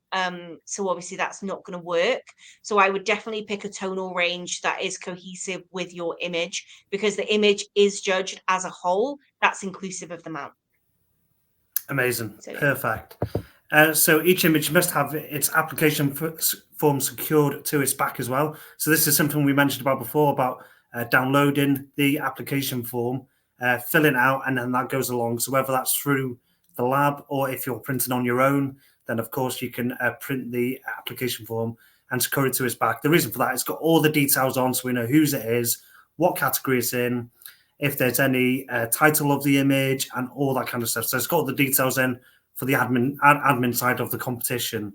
so obviously that's not going to work. So I would definitely pick a tonal range that is cohesive with your image, because the image is judged as a whole. That's inclusive of the mount. Amazing. So, yeah. Perfect. So each image must have its application form secured to its back as well. So this is something we mentioned about before, about downloading the application form, filling it out, and then that goes along. So whether that's through the lab or if you're printing on your own, then of course you can print the application form and secure it to its back. The reason for that, it's got all the details on, so we know whose it is, what category it's in, if there's any title of the image, and all that kind of stuff. So it's got all the details in for the admin side of the competition.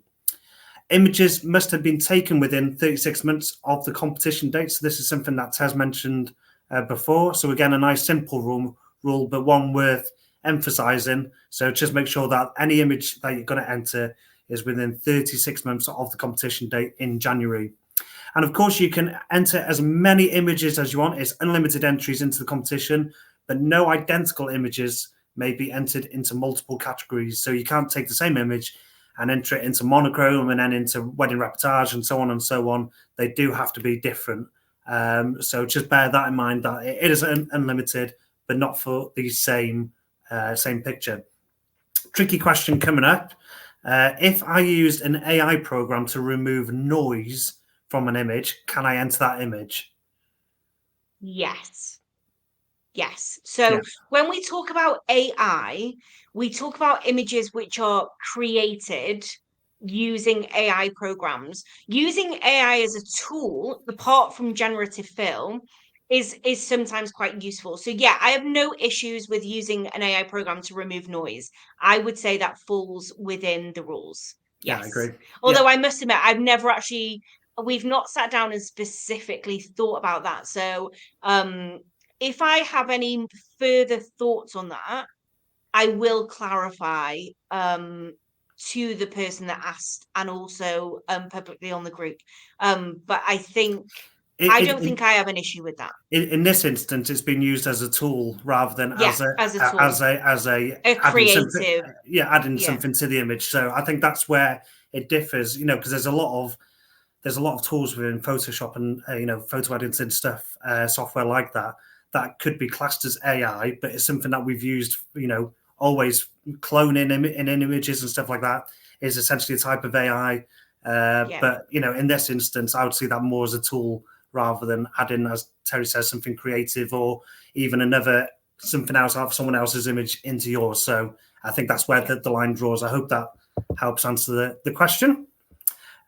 Images must have been taken within 36 months of the competition date. So this is something that Tez mentioned before. So again, a nice simple rule, but one worth emphasizing. So just make sure that any image that you're going to enter is within 36 months of the competition date in January. And of course, you can enter as many images as you want. It's unlimited entries into the competition, but no identical images may be entered into multiple categories. So you can't take the same image and enter it into monochrome and then into wedding reportage and so on and so on. They do have to be different. So just bear that in mind, that it is unlimited, but not for the same same picture. Tricky question coming up. If I used an AI program to remove noise from an image, can I enter that image? Yes. Yes. Yeah, So when we talk about AI, we talk about images which are created using AI programs. Using AI as a tool, apart from generative film, is sometimes quite useful. So yeah, I have no issues with using an AI program to remove noise. I would say that falls within the rules. yeah, I Yes. agree. Yeah, Although I must admit, we've not sat down and specifically thought about that. So if I have any further thoughts on that, I will clarify to the person that asked and also publicly on the group. But I don't think I have an issue with that. in this instance, it's been used as a tool rather than Yeah, as a as a tool, a adding something, creative. adding Yeah, something to the image. So I think that's where it differs, because there's a lot of tools within Photoshop and photo editing stuff, software like that that could be classed as AI, but it's something that we've used, always cloning in images and stuff like that is essentially a type of AI. yeah, But in this instance, I would see that more as a tool rather than adding, as Terry says, something creative or even something else out of someone else's image into yours. So I think that's where yeah. the line draws. I hope that helps answer the question.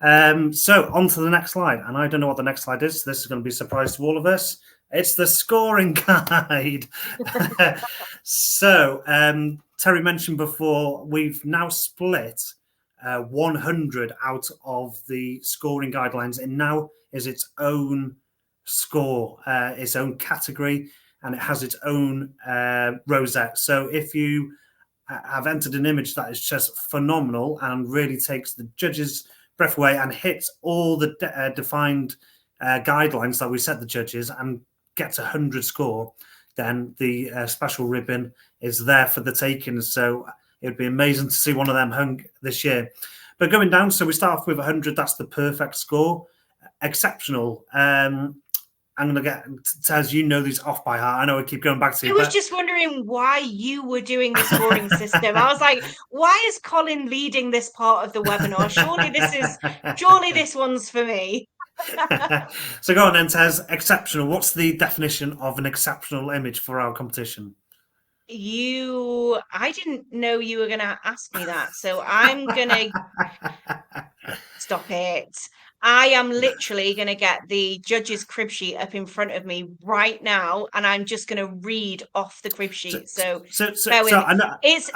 So on to the next slide, and I don't know what the next slide is. So this is going to be a surprise to all of us. It's the scoring guide. So Terry mentioned before, we've now split 100 out of the scoring guidelines, and now is its own score, its own category, and it has its own rosette. So if you have entered an image that is just phenomenal and really takes the judges' breath away and hits all the defined guidelines that we set the judges and gets a 100 score, then the special ribbon is there for the taking. So it would be amazing to see one of them hung this year. But going down, so we start off with 100. That's the perfect score. Exceptional. I'm going to get, Taz, these off by heart. I know I keep going back to I you, was but just wondering why you were doing the scoring system. I was like, why is Colin leading this part of the webinar? Surely this one's for me. So go on then, Tez. Exceptional. What's the definition of an exceptional image for our competition? I didn't know you were going to ask me that. So I'm going to stop it. I am literally going to get the judge's crib sheet up in front of me right now, and I'm just going to read off the crib so, sheet. So bear so with me. I know, It is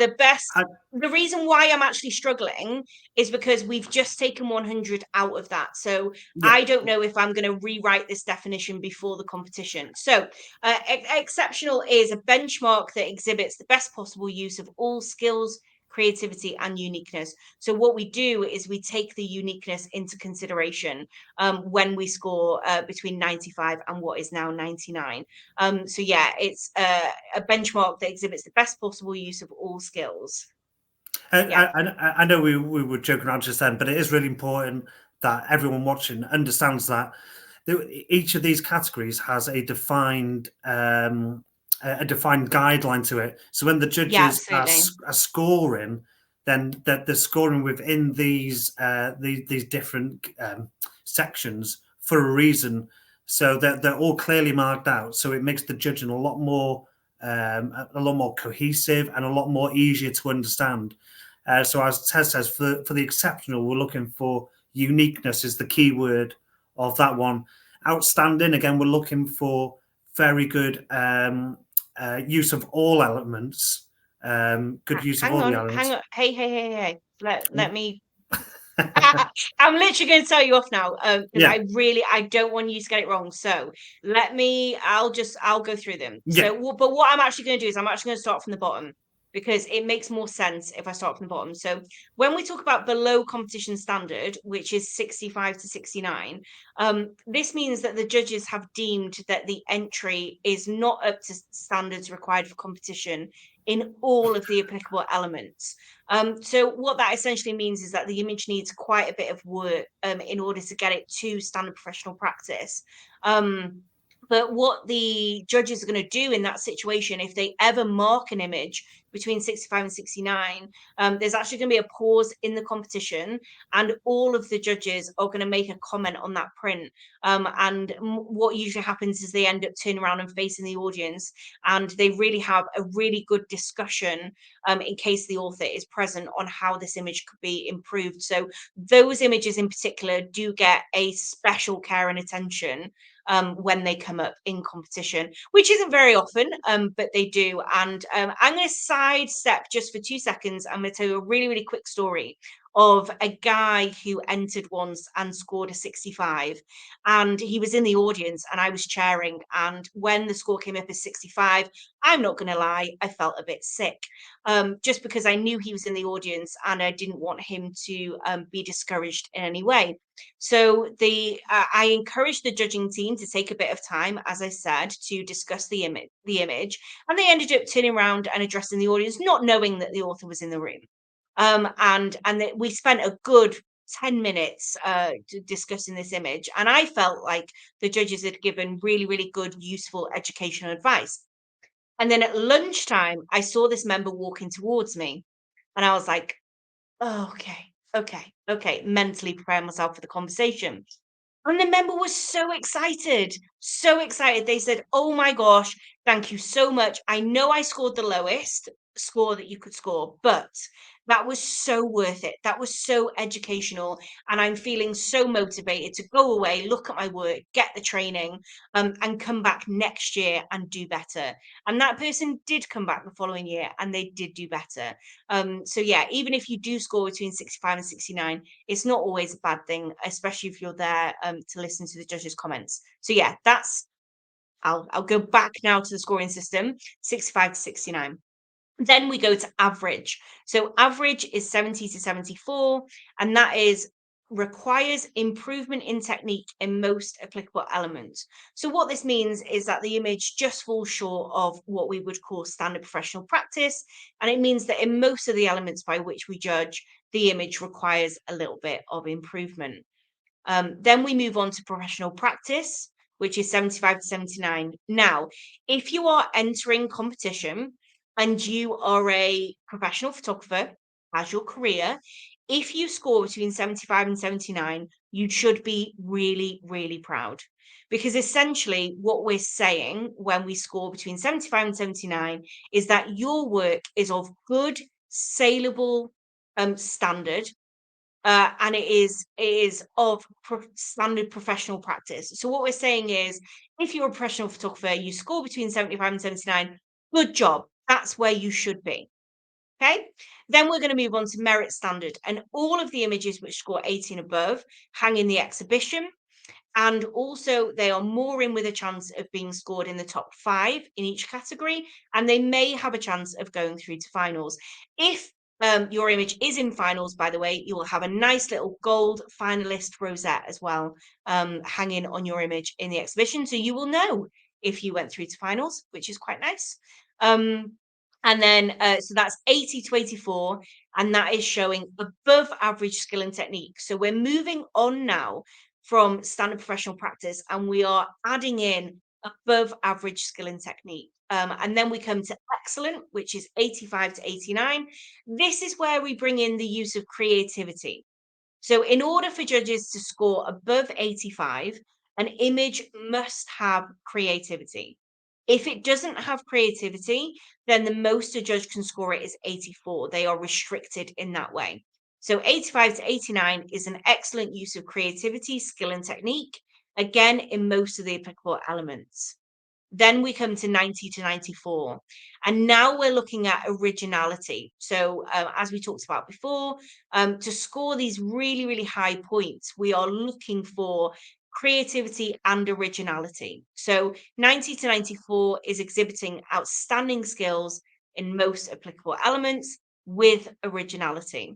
the I, best. The reason why I'm actually struggling is because we've just taken 100 out of that. So yeah. I don't know if I'm going to rewrite this definition before the competition. So exceptional is a benchmark that exhibits the best possible use of all skills, creativity, and uniqueness. So what we do is we take the uniqueness into consideration when we score between 95 and what is now 99. So yeah, it's a benchmark that exhibits the best possible use of all skills. Yeah, I know we were joking around just then, but it is really important that everyone watching understands that each of these categories has a defined guideline to it. So when the yeah, judges absolutely. are scoring, then that they're scoring within these different sections for a reason. So they're all clearly marked out. So it makes the judging a lot more cohesive and a lot more easier to understand. So as Tez says, for the exceptional, we're looking for uniqueness is the key word of that one. Outstanding, again, we're looking for very good use of all elements. Good use of Hang all the on, hang elements. on. Hey. Let me. I'm literally going to tell you off now because Yeah, I don't want you to get it wrong. So I'll go through them. yeah. So, but what I'm actually going to do is I'm actually going to start from the bottom because it makes more sense if I start from the bottom. So, when we talk about below competition standard, which is 65 to 69, this means that the judges have deemed that the entry is not up to standards required for competition in all of the applicable elements. So what that essentially means is that the image needs quite a bit of work in order to get it to standard professional practice. But what the judges are going to do in that situation, if they ever mark an image between 65 and 69, there's actually going to be a pause in the competition, and all of the judges are going to make a comment on that print. And what usually happens is they end up turning around and facing the audience, and they really have a really good discussion, in case the author is present, on how this image could be improved. So those images in particular do get a special care and attention when they come up in competition, which isn't very often, but they do. And I'm going to sidestep just for 2 seconds. I'm going to tell you a really, really quick story of a guy who entered once and scored a 65. And he was in the audience and I was chairing. And when the score came up as 65, I'm not going to lie, I felt a bit sick, just because I knew he was in the audience and I didn't want him to be discouraged in any way. So I encouraged the judging team to take a bit of time, as I said, to discuss the image, and they ended up turning around and addressing the audience, not knowing that the author was in the room. And we spent a good 10 minutes discussing this image, and I felt like the judges had given really, really good, useful educational advice. And then at lunchtime, I saw this member walking towards me, and I was like, oh, okay, mentally preparing myself for the conversation. And the member was so excited, so excited. They said, "Oh my gosh, thank you so much. I know I scored the lowest score that you could score, but that was so worth it. That was so educational. And I'm feeling so motivated to go away, look at my work, get the training, and come back next year and do better." And that person did come back the following year and they did do better. So yeah, even if you do score between 65 and 69, it's not always a bad thing, especially if you're there to listen to the judges' comments. So yeah, I'll go back now to the scoring system, 65 to 69. Then we go to average. So average is 70 to 74, and that is requires improvement in technique in most applicable elements. So what this means is that the image just falls short of what we would call standard professional practice, and it means that in most of the elements by which we judge, the image requires a little bit of improvement. Then we move on to professional practice, which is 75 to 79. Now, if you are entering competition and you are a professional photographer as your career, if you score between 75 and 79, you should be really, really proud. Because essentially, what we're saying when we score between 75 and 79 is that your work is of good, saleable standard, and it is of standard professional practice. So what we're saying is, if you're a professional photographer, you score between 75 and 79, good job. That's where you should be. Okay. Then we're going to move on to merit standard, and all of the images which score 18 above hang in the exhibition. And also, they are more in with a chance of being scored in the top 5 in each category, and they may have a chance of going through to finals. If your image is in finals, by the way, you will have a nice little gold finalist rosette as well, hanging on your image in the exhibition. So you will know if you went through to finals, which is quite nice. And then, so that's 80 to 84, and that is showing above average skill and technique. So we're moving on now from standard professional practice, and we are adding in above average skill and technique. And then we come to excellent, which is 85 to 89. This is where we bring in the use of creativity. So in order for judges to score above 85, an image must have creativity. If it doesn't have creativity, then the most a judge can score it is 84. They are restricted in that way. So 85 to 89 is an excellent use of creativity, skill, and technique, again, in most of the applicable elements. Then we come to 90 to 94. And now we're looking at originality. So, as we talked about before, to score these really, really high points, we are looking for creativity and originality. So, 90 to 94 is exhibiting outstanding skills in most applicable elements with originality.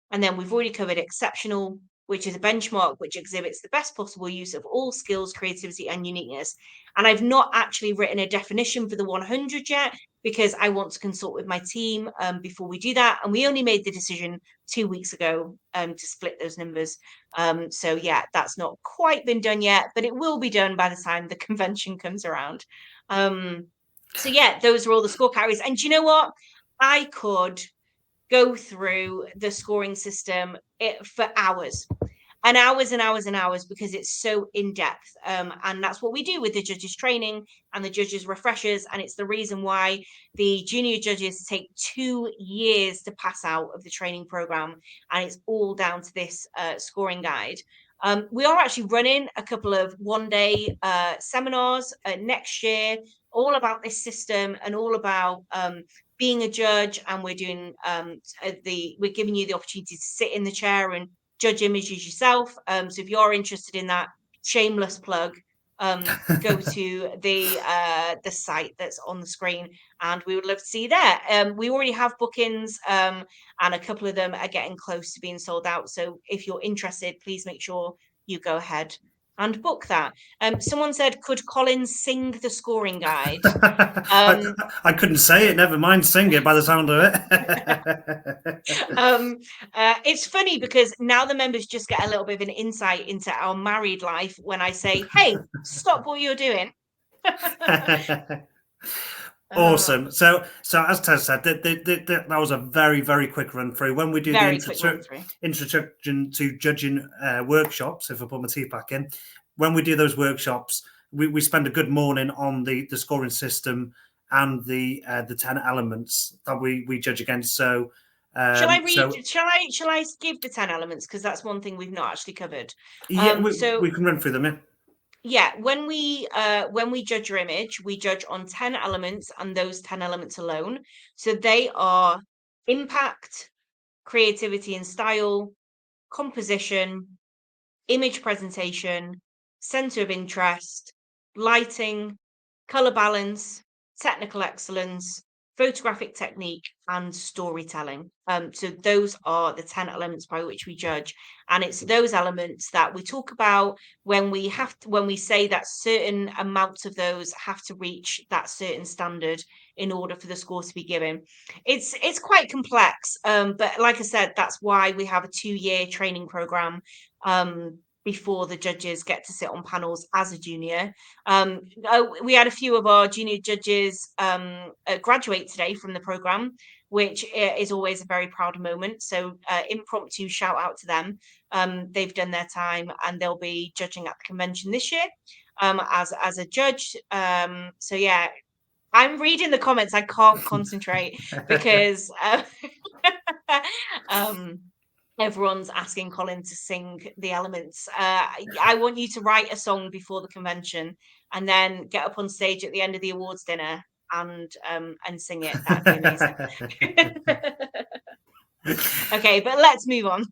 And then we've already covered exceptional, which is a benchmark which exhibits the best possible use of all skills, creativity, and uniqueness. And I've not actually written a definition for the 100 yet, because I want to consult with my team before we do that. And we only made the decision 2 weeks ago to split those numbers. So yeah, that's not quite been done yet, but it will be done by the time the convention comes around. So yeah, those are all the score categories. And do you know what? I could go through the scoring system for hours and hours and hours and hours, because it's so in depth. And that's what we do with the judges training and the judges refreshers. And it's the reason why the junior judges take 2 years to pass out of the training program. And it's all down to this scoring guide. We are actually running a couple of 1-day seminars next year, all about this system and all about being a judge. And we're doing we're giving you the opportunity to sit in the chair and judge images yourself. So if you're interested in that, shameless plug, go to the site that's on the screen, and we would love to see you there. We already have bookings, and a couple of them are getting close to being sold out. So if you're interested, please make sure you go ahead and book that. Someone said, could Colin sing the scoring guide? I couldn't say it, never mind sing it by the sound of it. It's funny because now the members just get a little bit of an insight into our married life when I say, hey, stop what you're doing. Awesome. So as Tess said, that was a very, very quick run through. When we do the introduction to judging workshops, if I put my teeth back in, when we do those workshops, we spend a good morning on the scoring system and the 10 elements that we judge against. So shall I read? Shall I give the 10 elements, because that's one thing we've not actually covered? Yeah, we can run through them. Yeah, when we judge your image, we judge on 10 elements and those 10 elements alone. So they are impact, creativity and style, composition, image presentation, center of interest, lighting, color balance, technical excellence, photographic technique, and storytelling. So those are the 10 elements by which we judge. And it's those elements that we talk about when we say that certain amounts of those have to reach that certain standard in order for the score to be given. It's quite complex, but like I said, that's why we have a 2-year training program before the judges get to sit on panels as a junior. We had a few of our junior judges graduate today from the program, which is always a very proud moment. So impromptu shout out to them. They've done their time and they'll be judging at the convention this year as a judge. So yeah, I'm reading the comments. I can't concentrate because everyone's asking Colin to sing the elements. I want you to write a song before the convention and then get up on stage at the end of the awards dinner and sing it. That'd be amazing. Okay, but let's move on.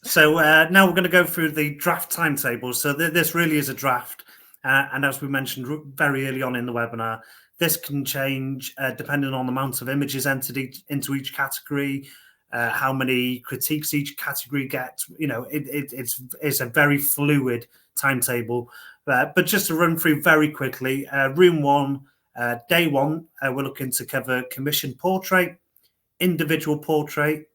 So now we're going to go through the draft timetable. So this really is a draft. And as we mentioned very early on in the webinar, this can change depending on the amount of images entered into each category, how many critiques each category gets. You know, it's a very fluid timetable. But just to run through very quickly, room 1, day 1, we're looking to cover commission portrait, individual portrait,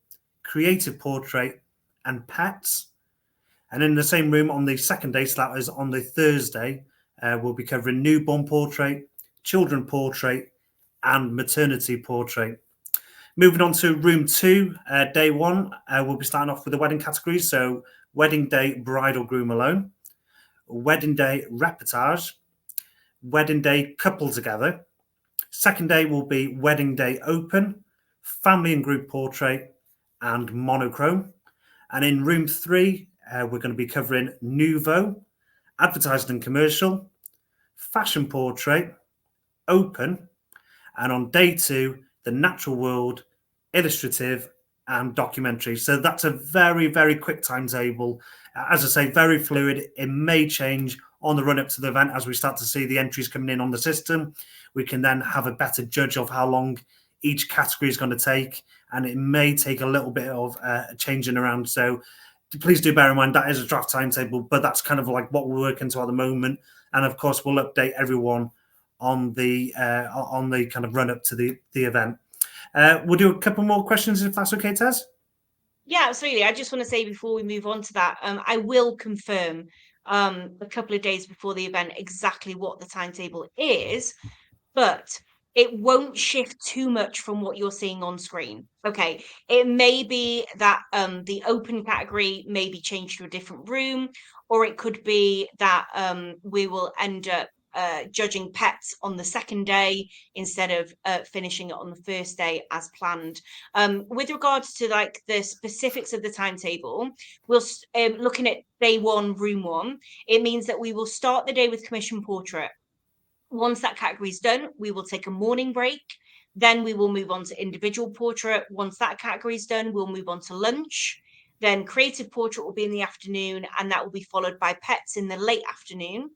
creative portrait, and pets. And in the same room on the second day, so that is on the Thursday, we'll be covering newborn portrait, children portrait, and maternity portrait. Moving on to room 2, day 1, we'll be starting off with the wedding categories. So wedding day, bride or groom alone, wedding day, reportage, wedding day, couple together. Second day will be wedding day open, family and group portrait, and monochrome. And in room 3, we're going to be covering nouveau, advertising and commercial, fashion portrait, open, and on day 2, the natural world, illustrative, and documentary. So that's a very, very quick timetable. As I say, very fluid. It may change on the run up to the event as we start to see the entries coming in on the system. We can then have a better judge of how long each category is going to take, and it may take a little bit of changing around. So please do bear in mind that is a draft timetable, but that's kind of like what we're working to at the moment. And of course, we'll update everyone on the kind of run up to the event. We'll do a couple more questions if that's okay, Tez. Yeah, absolutely. I just want to say before we move on to that, I will confirm a couple of days before the event exactly what the timetable is, but it won't shift too much from what you're seeing on screen. Okay, it may be that the open category may be changed to a different room, or it could be that we will end up judging pets on the second day instead of finishing it on the first day as planned. With regards to like the specifics of the timetable, we'll looking at day one, room one. It means that we will start the day with commission portrait. Once that category is done, we will take a morning break. Then we will move on to individual portrait. Once that category is done, we'll move on to lunch. Then creative portrait will be in the afternoon, and that will be followed by pets in the late afternoon.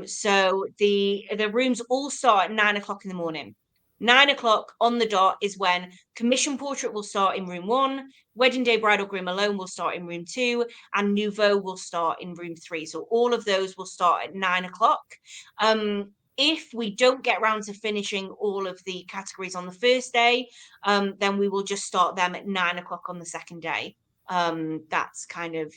So the rooms all start at 9 o'clock in the morning. 9 o'clock on the dot is when commission portrait will start in room one, wedding day bridal groom alone will start in room two, and nouveau will start in room three. So all of those will start at 9 o'clock. If we don't get around to finishing all of the categories on the first day, then we will just start them at 9 o'clock on the second day. That's kind of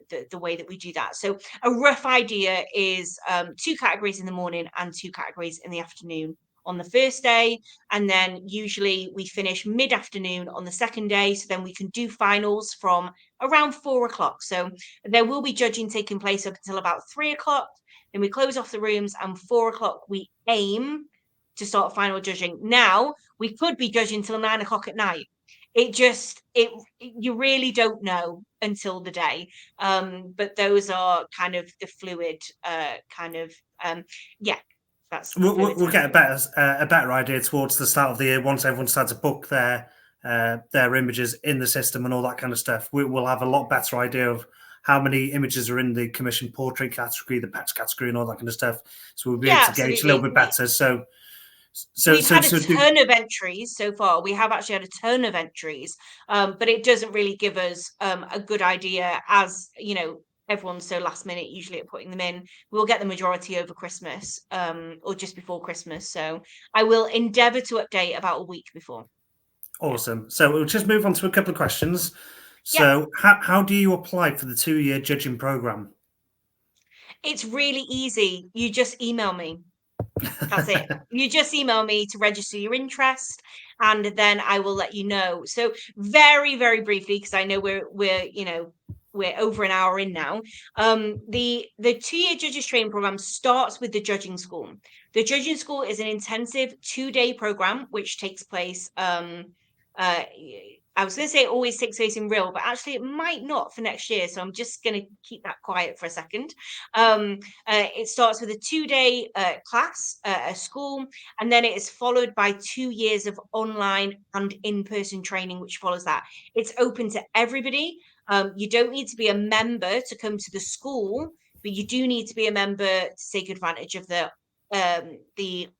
the way that we do that. So a rough idea is 2 categories in the morning and 2 categories in the afternoon on the first day, and then usually we finish mid-afternoon on the second day, so then we can do finals from around 4 o'clock. So there will be judging taking place up until about 3 o'clock. Then we close off the rooms, and 4 o'clock we aim to start final judging. Now we could be judging till 9 o'clock at night. You really don't know until the day. But those are kind of the fluid yeah, that's the fluid We'll get timetable. a better idea towards the start of the year once everyone starts to book their images in the system and all that kind of stuff. We'll have a lot better idea of how many images are in the commission portrait category, the pets category, and all that kind of stuff. So we'll be able Yeah, to gauge a little absolutely. bit better. We've had a ton of entries so far. We have actually had a ton of entries, but it doesn't really give us a good idea, as you know, everyone's so last minute usually at putting them in. We'll get the majority over Christmas, or just before Christmas. So I will endeavour to update about a week before. Awesome. So we'll just move on to a couple of questions. Yeah, So how do you apply for the 2-year judging program? it's really easy. You just email me. That's it. You just email me to register your interest, and then I will let you know. So very, very briefly, because I know we're over an hour in now. The 2-year judges training program starts with the judging school. The judging school is an intensive 2-day program which takes place. I was going to say it always takes place in real, but actually it might not for next year. So I'm just going to keep that quiet for a second. It starts with a 2-day class at school, and then it is followed by 2 years of online and in-person training, which follows that. It's open to everybody. You don't need to be a member to come to the school, but you do need to be a member to take advantage of the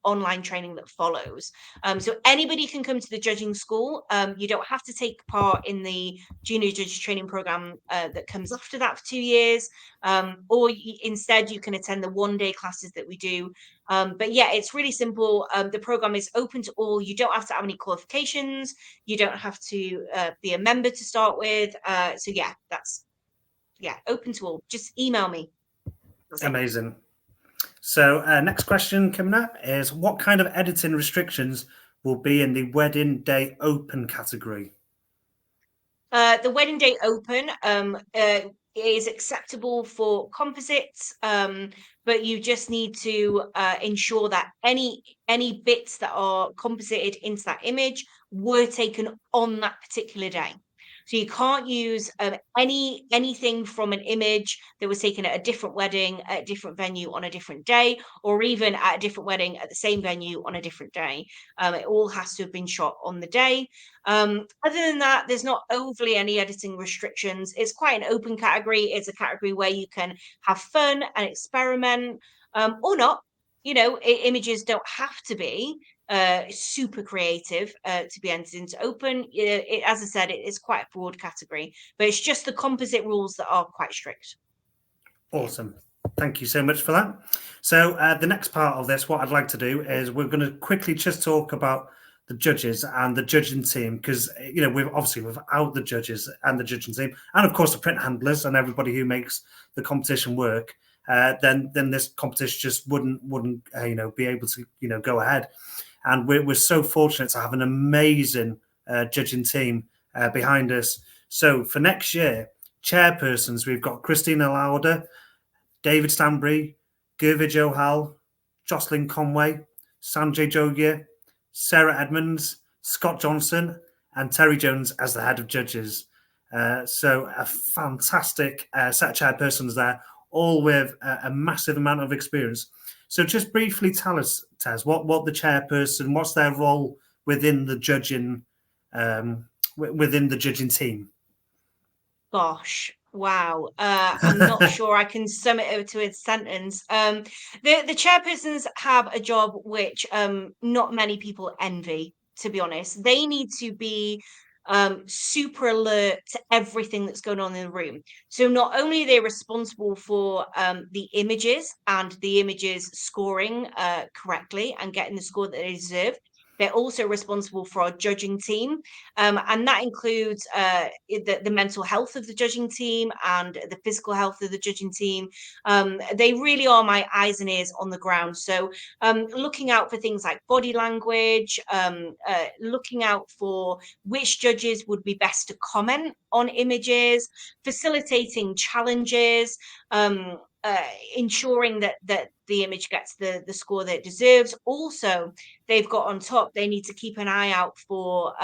online training that follows. So anybody can come to the judging school. You don't have to take part in the junior judge training program that comes after that for 2 years, or instead you can attend the 1-day classes that we do. But yeah, it's really simple. The program is open to all. You don't have to have any qualifications. You don't have to be a member to start with. So yeah, that's open to all. Just email me. That's it. Amazing. So next question coming up is, what kind of editing restrictions will be in the wedding day open category? The wedding day open is acceptable for composites, but you just need to ensure that any bits that are composited into that image were taken on that particular day. So you can't use anything from an image that was taken at a different wedding, at a different venue on a different day, or even at a different wedding at the same venue on a different day. It all has to have been shot on the day. Other than that, there's not overly any editing restrictions. It's quite an open category. It's a category where you can have fun and experiment, or not. Images don't have to be super creative to be entered into open. As I said, it's quite a broad category, but it's just the composite rules that are quite strict. Awesome. Thank you so much for that. So the next part of this, what I'd like to do is we're going to quickly just talk about the judges and the judging team, because we've obviously without the judges and the judging team, and of course the print handlers and everybody who makes the competition work, then this competition just wouldn't be able to go ahead. And we're so fortunate to have an amazing judging team behind us. So for next year, chairpersons, we've got Christina Lauder, David Stanbury, Gervige Johal, Jocelyn Conway, Sanjay Jogia, Sarah Edmonds, Scott Johnson, and Terry Jones as the head of judges. So a fantastic set of chairpersons there, all with a massive amount of experience. So just briefly tell us, Tez, what the chairperson, what's their role within the judging team? Gosh, wow. I'm not sure I can sum it over to a sentence. The chairpersons have a job which not many people envy, to be honest. They need to be super alert to everything that's going on in the room. So not only are they responsible for the images and the images scoring correctly and getting the score that they deserve, they're also responsible for our judging team. And that includes the mental health of the judging team and the physical health of the judging team. They really are my eyes and ears on the ground. So looking out for things like body language, looking out for which judges would be best to comment on images, facilitating challenges, ensuring that the image gets the score that it deserves. Also, they've got on top, they need to keep an eye out for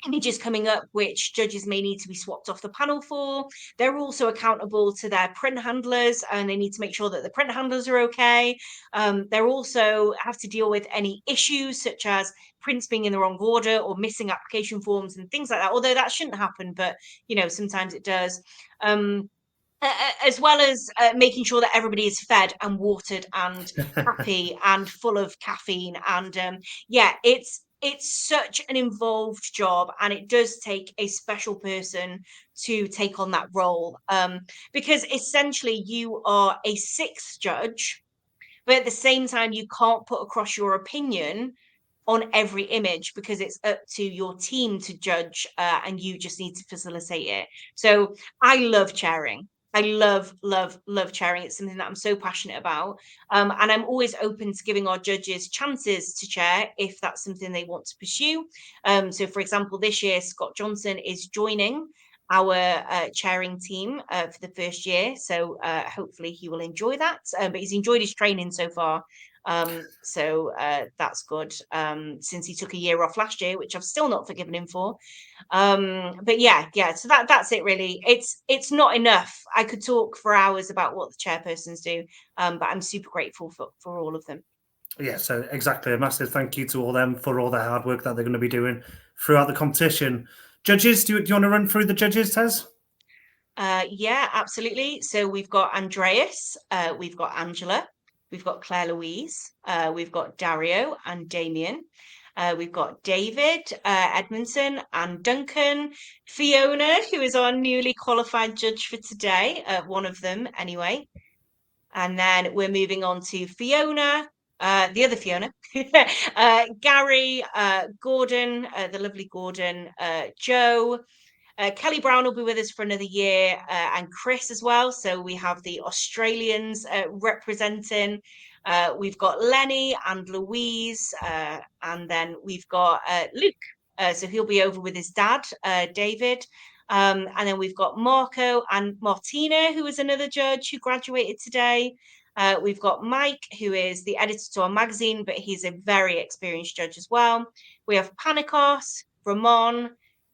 images coming up which judges may need to be swapped off the panel for. They're also accountable to their print handlers, and they need to make sure that the print handlers are okay. They're also have to deal with any issues such as prints being in the wrong order or missing application forms and things like that, although that shouldn't happen, but sometimes it does. As well as making sure that everybody is fed and watered and happy and full of caffeine. And it's such an involved job, and it does take a special person to take on that role, because essentially you are a sixth judge, but at the same time you can't put across your opinion on every image because it's up to your team to judge, and you just need to facilitate it. So I love chairing. I love chairing. It's something that I'm so passionate about. And I'm always open to giving our judges chances to chair if that's something they want to pursue. So for example, this year, Scott Johnson is joining our chairing team for the first year. So hopefully he will enjoy that. But he's enjoyed his training so far. So that's good, since he took a year off last year, which I've still not forgiven him for. But yeah, so that's it really. It's not enough. I could talk for hours about what the chairpersons do, but I'm super grateful for all of them. Yeah, so exactly. A massive thank you to all them for all the hard work that they're going to be doing throughout the competition. Judges, do you want to run through the judges, Tez? Yeah, absolutely. So we've got Andreas, we've got Angela, we've got Claire Louise, we've got Dario and Damien. We've got David, Edmondson and Duncan, Fiona, who is our newly qualified judge for today, one of them anyway. And then we're moving on to Fiona, the other Fiona, Gary, Gordon, the lovely Gordon, Joe, Kelly Brown will be with us for another year, and Chris as well. So we have the Australians representing. We've got Lenny and Louise, and then we've got Luke. So he'll be over with his dad, David. And then we've got Marco and Martina, who is another judge who graduated today. We've got Mike, who is the editor to our magazine, but he's a very experienced judge as well. We have Panikos, Ramon,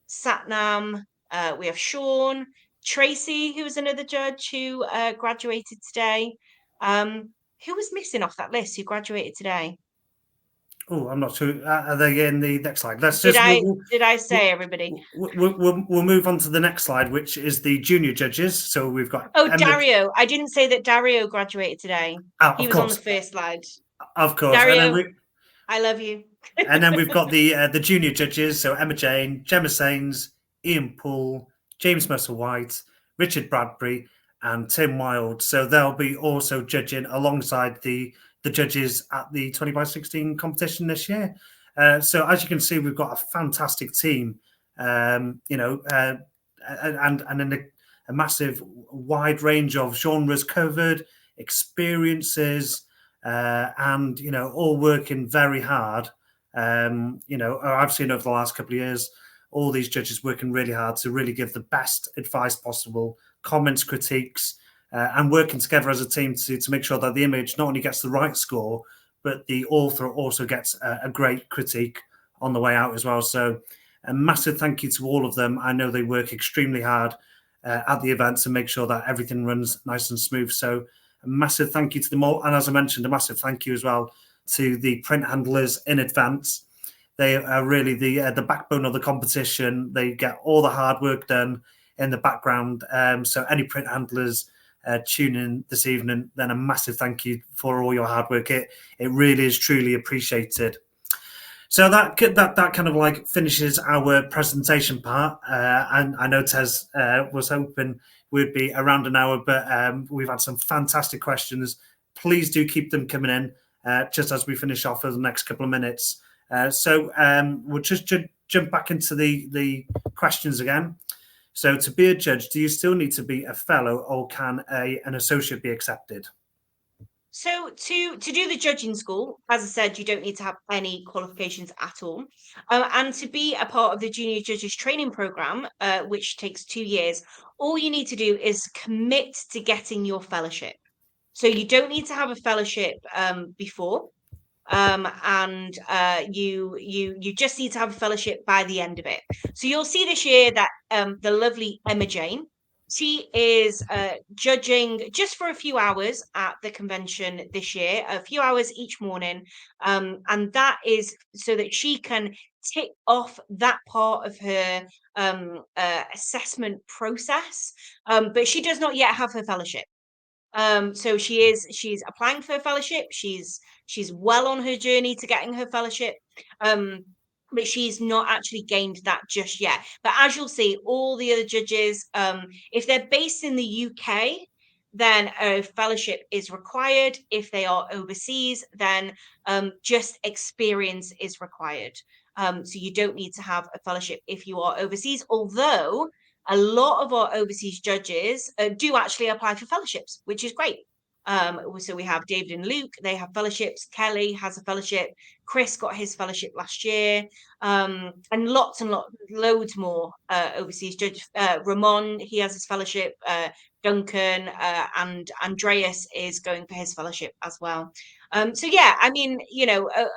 Satnam, we have Sean, Tracy, who was another judge who graduated today. Who was missing off that list who graduated today? Oh, I'm not sure. Are they in the next slide? Did I say everybody? We'll move on to the next slide, which is the junior judges. So we've got Dario. I didn't say that Dario graduated today. He was on the first slide. Of course. Dario, and then I love you. And then we've got the junior judges. So Emma Jane, Gemma Sains, Ian Poole, James Mercer White, Richard Bradbury, and Tim Wild. So they'll be also judging alongside the judges at the 20x16 competition this year. So as you can see, we've got a fantastic team, and in a massive wide range of genres covered, experiences, and all working very hard. I've seen over the last couple of years all these judges working really hard to really give the best advice possible, comments, critiques, and working together as a team to make sure that the image not only gets the right score, but the author also gets a great critique on the way out as well. So a massive thank you to all of them. I know they work extremely hard at the event to make sure that everything runs nice and smooth. So a massive thank you to them all. And as I mentioned, a massive thank you as well to the print handlers in advance. They are really the backbone of the competition. They get all the hard work done in the background. So any print handlers tune in this evening, then a massive thank you for all your hard work. It really is truly appreciated. So that kind of like finishes our presentation part. And I know Tez was hoping we'd be around an hour, but we've had some fantastic questions. Please do keep them coming in just as we finish off for the next couple of minutes. So we'll just jump back into the questions again. So to be a judge, do you still need to be a fellow, or can an associate be accepted? So to do the judging school, as I said, you don't need to have any qualifications at all. And to be a part of the junior judges training program, which takes 2 years, all you need to do is commit to getting your fellowship. So you don't need to have a fellowship before. And you just need to have a fellowship by the end of it. So you'll see this year that the lovely Emma Jane, she is judging just for a few hours at the convention this year, a few hours each morning, and that is so that she can tick off that part of her assessment process. But she does not yet have her fellowship. So she's applying for a fellowship. She's well on her journey to getting her fellowship. But she's not actually gained that just yet. But as you'll see, all the other judges, if they're based in the UK, then a fellowship is required. If they are overseas, then just experience is required. So you don't need to have a fellowship if you are overseas, although a lot of our overseas judges do actually apply for fellowships, which is great. So we have David and Luke, they have fellowships. Kelly has a fellowship. Chris got his fellowship last year. And loads more overseas judges. Ramon, he has his fellowship. Duncan and Andreas is going for his fellowship as well. So yeah, I mean,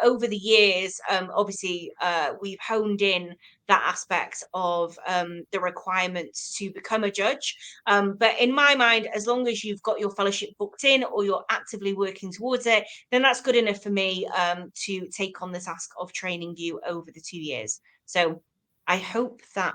over the years, obviously, we've honed in that aspect of the requirements to become a judge. But in my mind, as long as you've got your fellowship booked in or you're actively working towards it, then that's good enough for me to take on the task of training you over the 2 years. So I hope that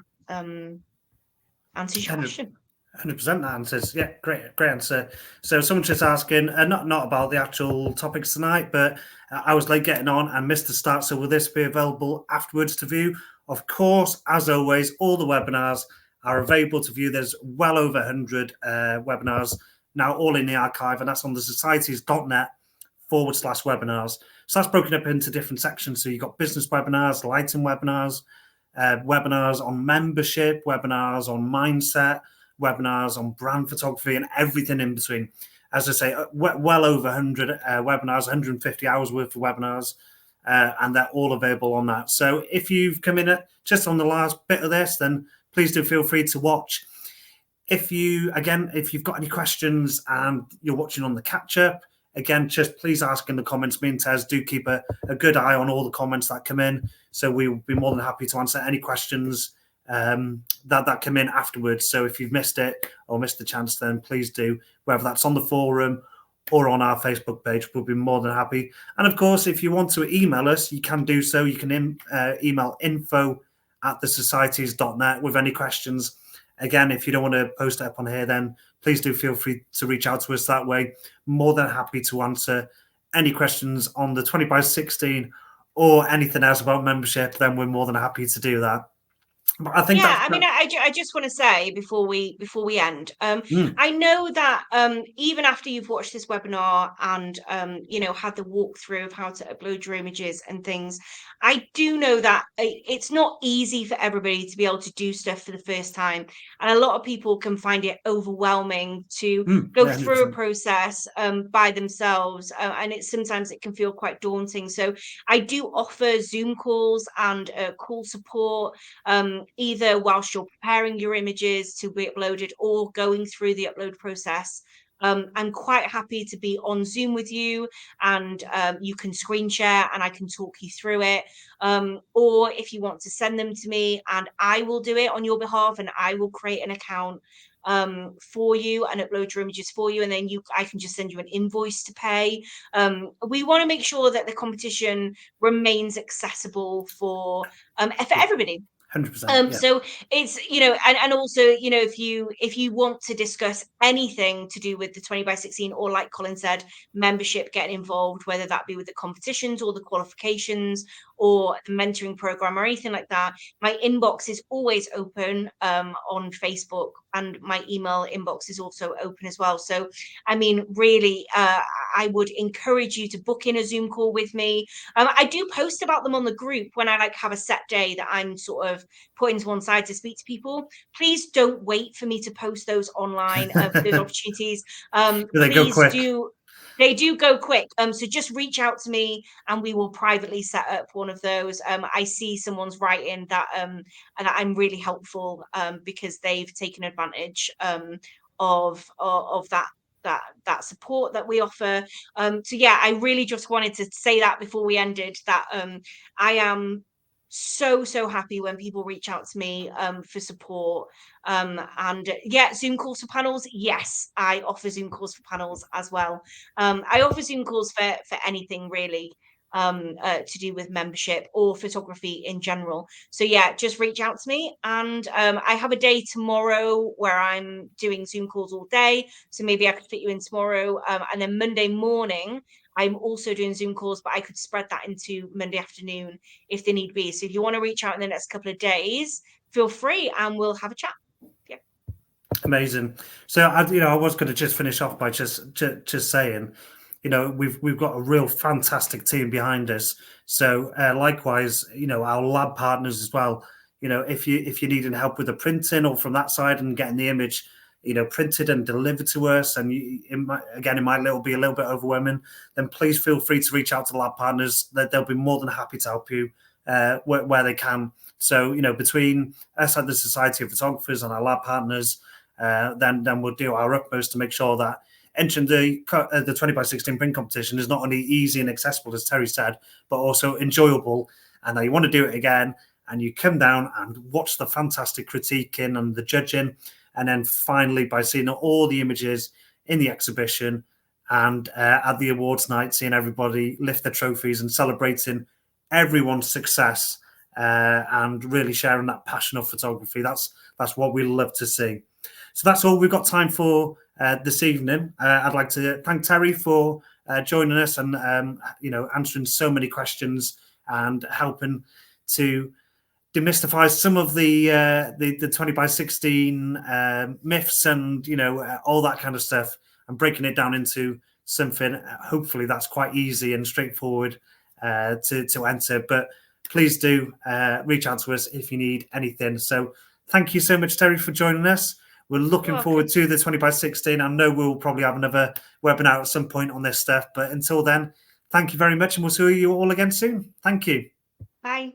answers your question. 100% that answers. Yeah, great answer. So someone's just asking, not about the actual topics tonight, but I was late getting on and missed the start. So will this be available afterwards to view? Of course, as always, all the webinars are available to view. There's well over 100 webinars now, all in the archive, and that's on the societies.net/webinars. So that's broken up into different sections. So you've got business webinars, lighting webinars, webinars on membership, webinars on mindset, webinars on brand photography, and everything in between. As I say, well over 100 webinars, 150 hours worth of webinars, and they're all available on that. So if you've come in just on the last bit of this, then please do feel free to watch. If you've got any questions and you're watching on the catch-up, again, just please ask in the comments. Me and Tez do keep a good eye on all the comments that come in, so we'll be more than happy to answer any questions that come in afterwards. So if you've missed it or missed the chance, then please do, whether that's on the forum or on our Facebook page, we'll be more than happy. And of course, if you want to email us, you can do so. You can email info@thesocieties.net with any questions. Again, if you don't want to post it up on here, then please do feel free to reach out to us that way. More than happy to answer any questions on the 20x16 or anything else about membership, then we're more than happy to do that. But I think Yeah, that's I mean, I just want to say before we end, I know that even after you've watched this webinar and you know, had the walkthrough of how to upload your images and things, I do know that it's not easy for everybody to be able to do stuff for the first time, and a lot of people can find it overwhelming to go yeah, through a 100%. process by themselves, and it's sometimes it can feel quite daunting. So I do offer Zoom calls and call support, either whilst you're preparing your images to be uploaded or going through the upload process. I'm quite happy to be on Zoom with you, and you can screen share and I can talk you through it. Or if you want to send them to me, and I will do it on your behalf, and I will create an account for you and upload your images for you, and then I can just send you an invoice to pay. We want to make sure that the competition remains accessible for Yeah, everybody. 100%. Yeah. So it's, you know, and also, you know, if you want to discuss anything to do with the 20 by 16, or like Colin said, membership, getting involved, whether that be with the competitions or the qualifications or the mentoring program or anything like that, my inbox is always open on Facebook, and my email inbox is also open as well. So I mean, really, I would encourage you to book in a Zoom call with me. I do post about them on the group when I like have a set day that I'm sort of putting to one side to speak to people. Please don't wait for me to post those online for those opportunities. They go Please quick. do. They do go quick. So just reach out to me and we will privately set up one of those. I see someone's writing that and I'm really helpful because they've taken advantage of that support that we offer. So yeah, I really just wanted to say that before we ended, that I am so happy when people reach out to me for support. And yeah, Zoom calls for panels, yes, I offer Zoom calls for panels as well. I offer Zoom calls for anything really, to do with membership or photography in general. So yeah, just reach out to me. And I have a day tomorrow where I'm doing Zoom calls all day, so maybe I could fit you in tomorrow. And then Monday morning I'm also doing Zoom calls, but I could spread that into Monday afternoon if they need be. So if you want to reach out in the next couple of days, feel free and we'll have a chat. Yeah. Amazing. So I was going to just finish off by just saying, we've got a real fantastic team behind us. So likewise, our lab partners as well. If you're needing help with the printing or from that side and getting the image, printed and delivered to us, and it might be a little bit overwhelming, then please feel free to reach out to the lab partners. That they'll be more than happy to help you where they can. So between us at the Society of Photographers and our lab partners, then we'll do our utmost to make sure that entering the 20 by 16 print competition is not only easy and accessible, as Terry said, but also enjoyable. And that you want to do it again, and you come down and watch the fantastic critiquing and the judging, and then finally by seeing all the images in the exhibition and at the awards night, seeing everybody lift their trophies and celebrating everyone's success, and really sharing that passion of photography. That's what we love to see. So that's all we've got time for this evening. I'd like to thank Terry for joining us and answering so many questions and helping to demystify some of the 20 by 16 myths and all that kind of stuff, and breaking it down into something hopefully that's quite easy and straightforward to enter. But please do reach out to us if you need anything. So thank you so much, Terry, for joining us. We're looking forward to the 20 by 16. I know we'll probably have another webinar at some point on this stuff, but until then, thank you very much, and we'll see you all again soon. Thank you. Bye.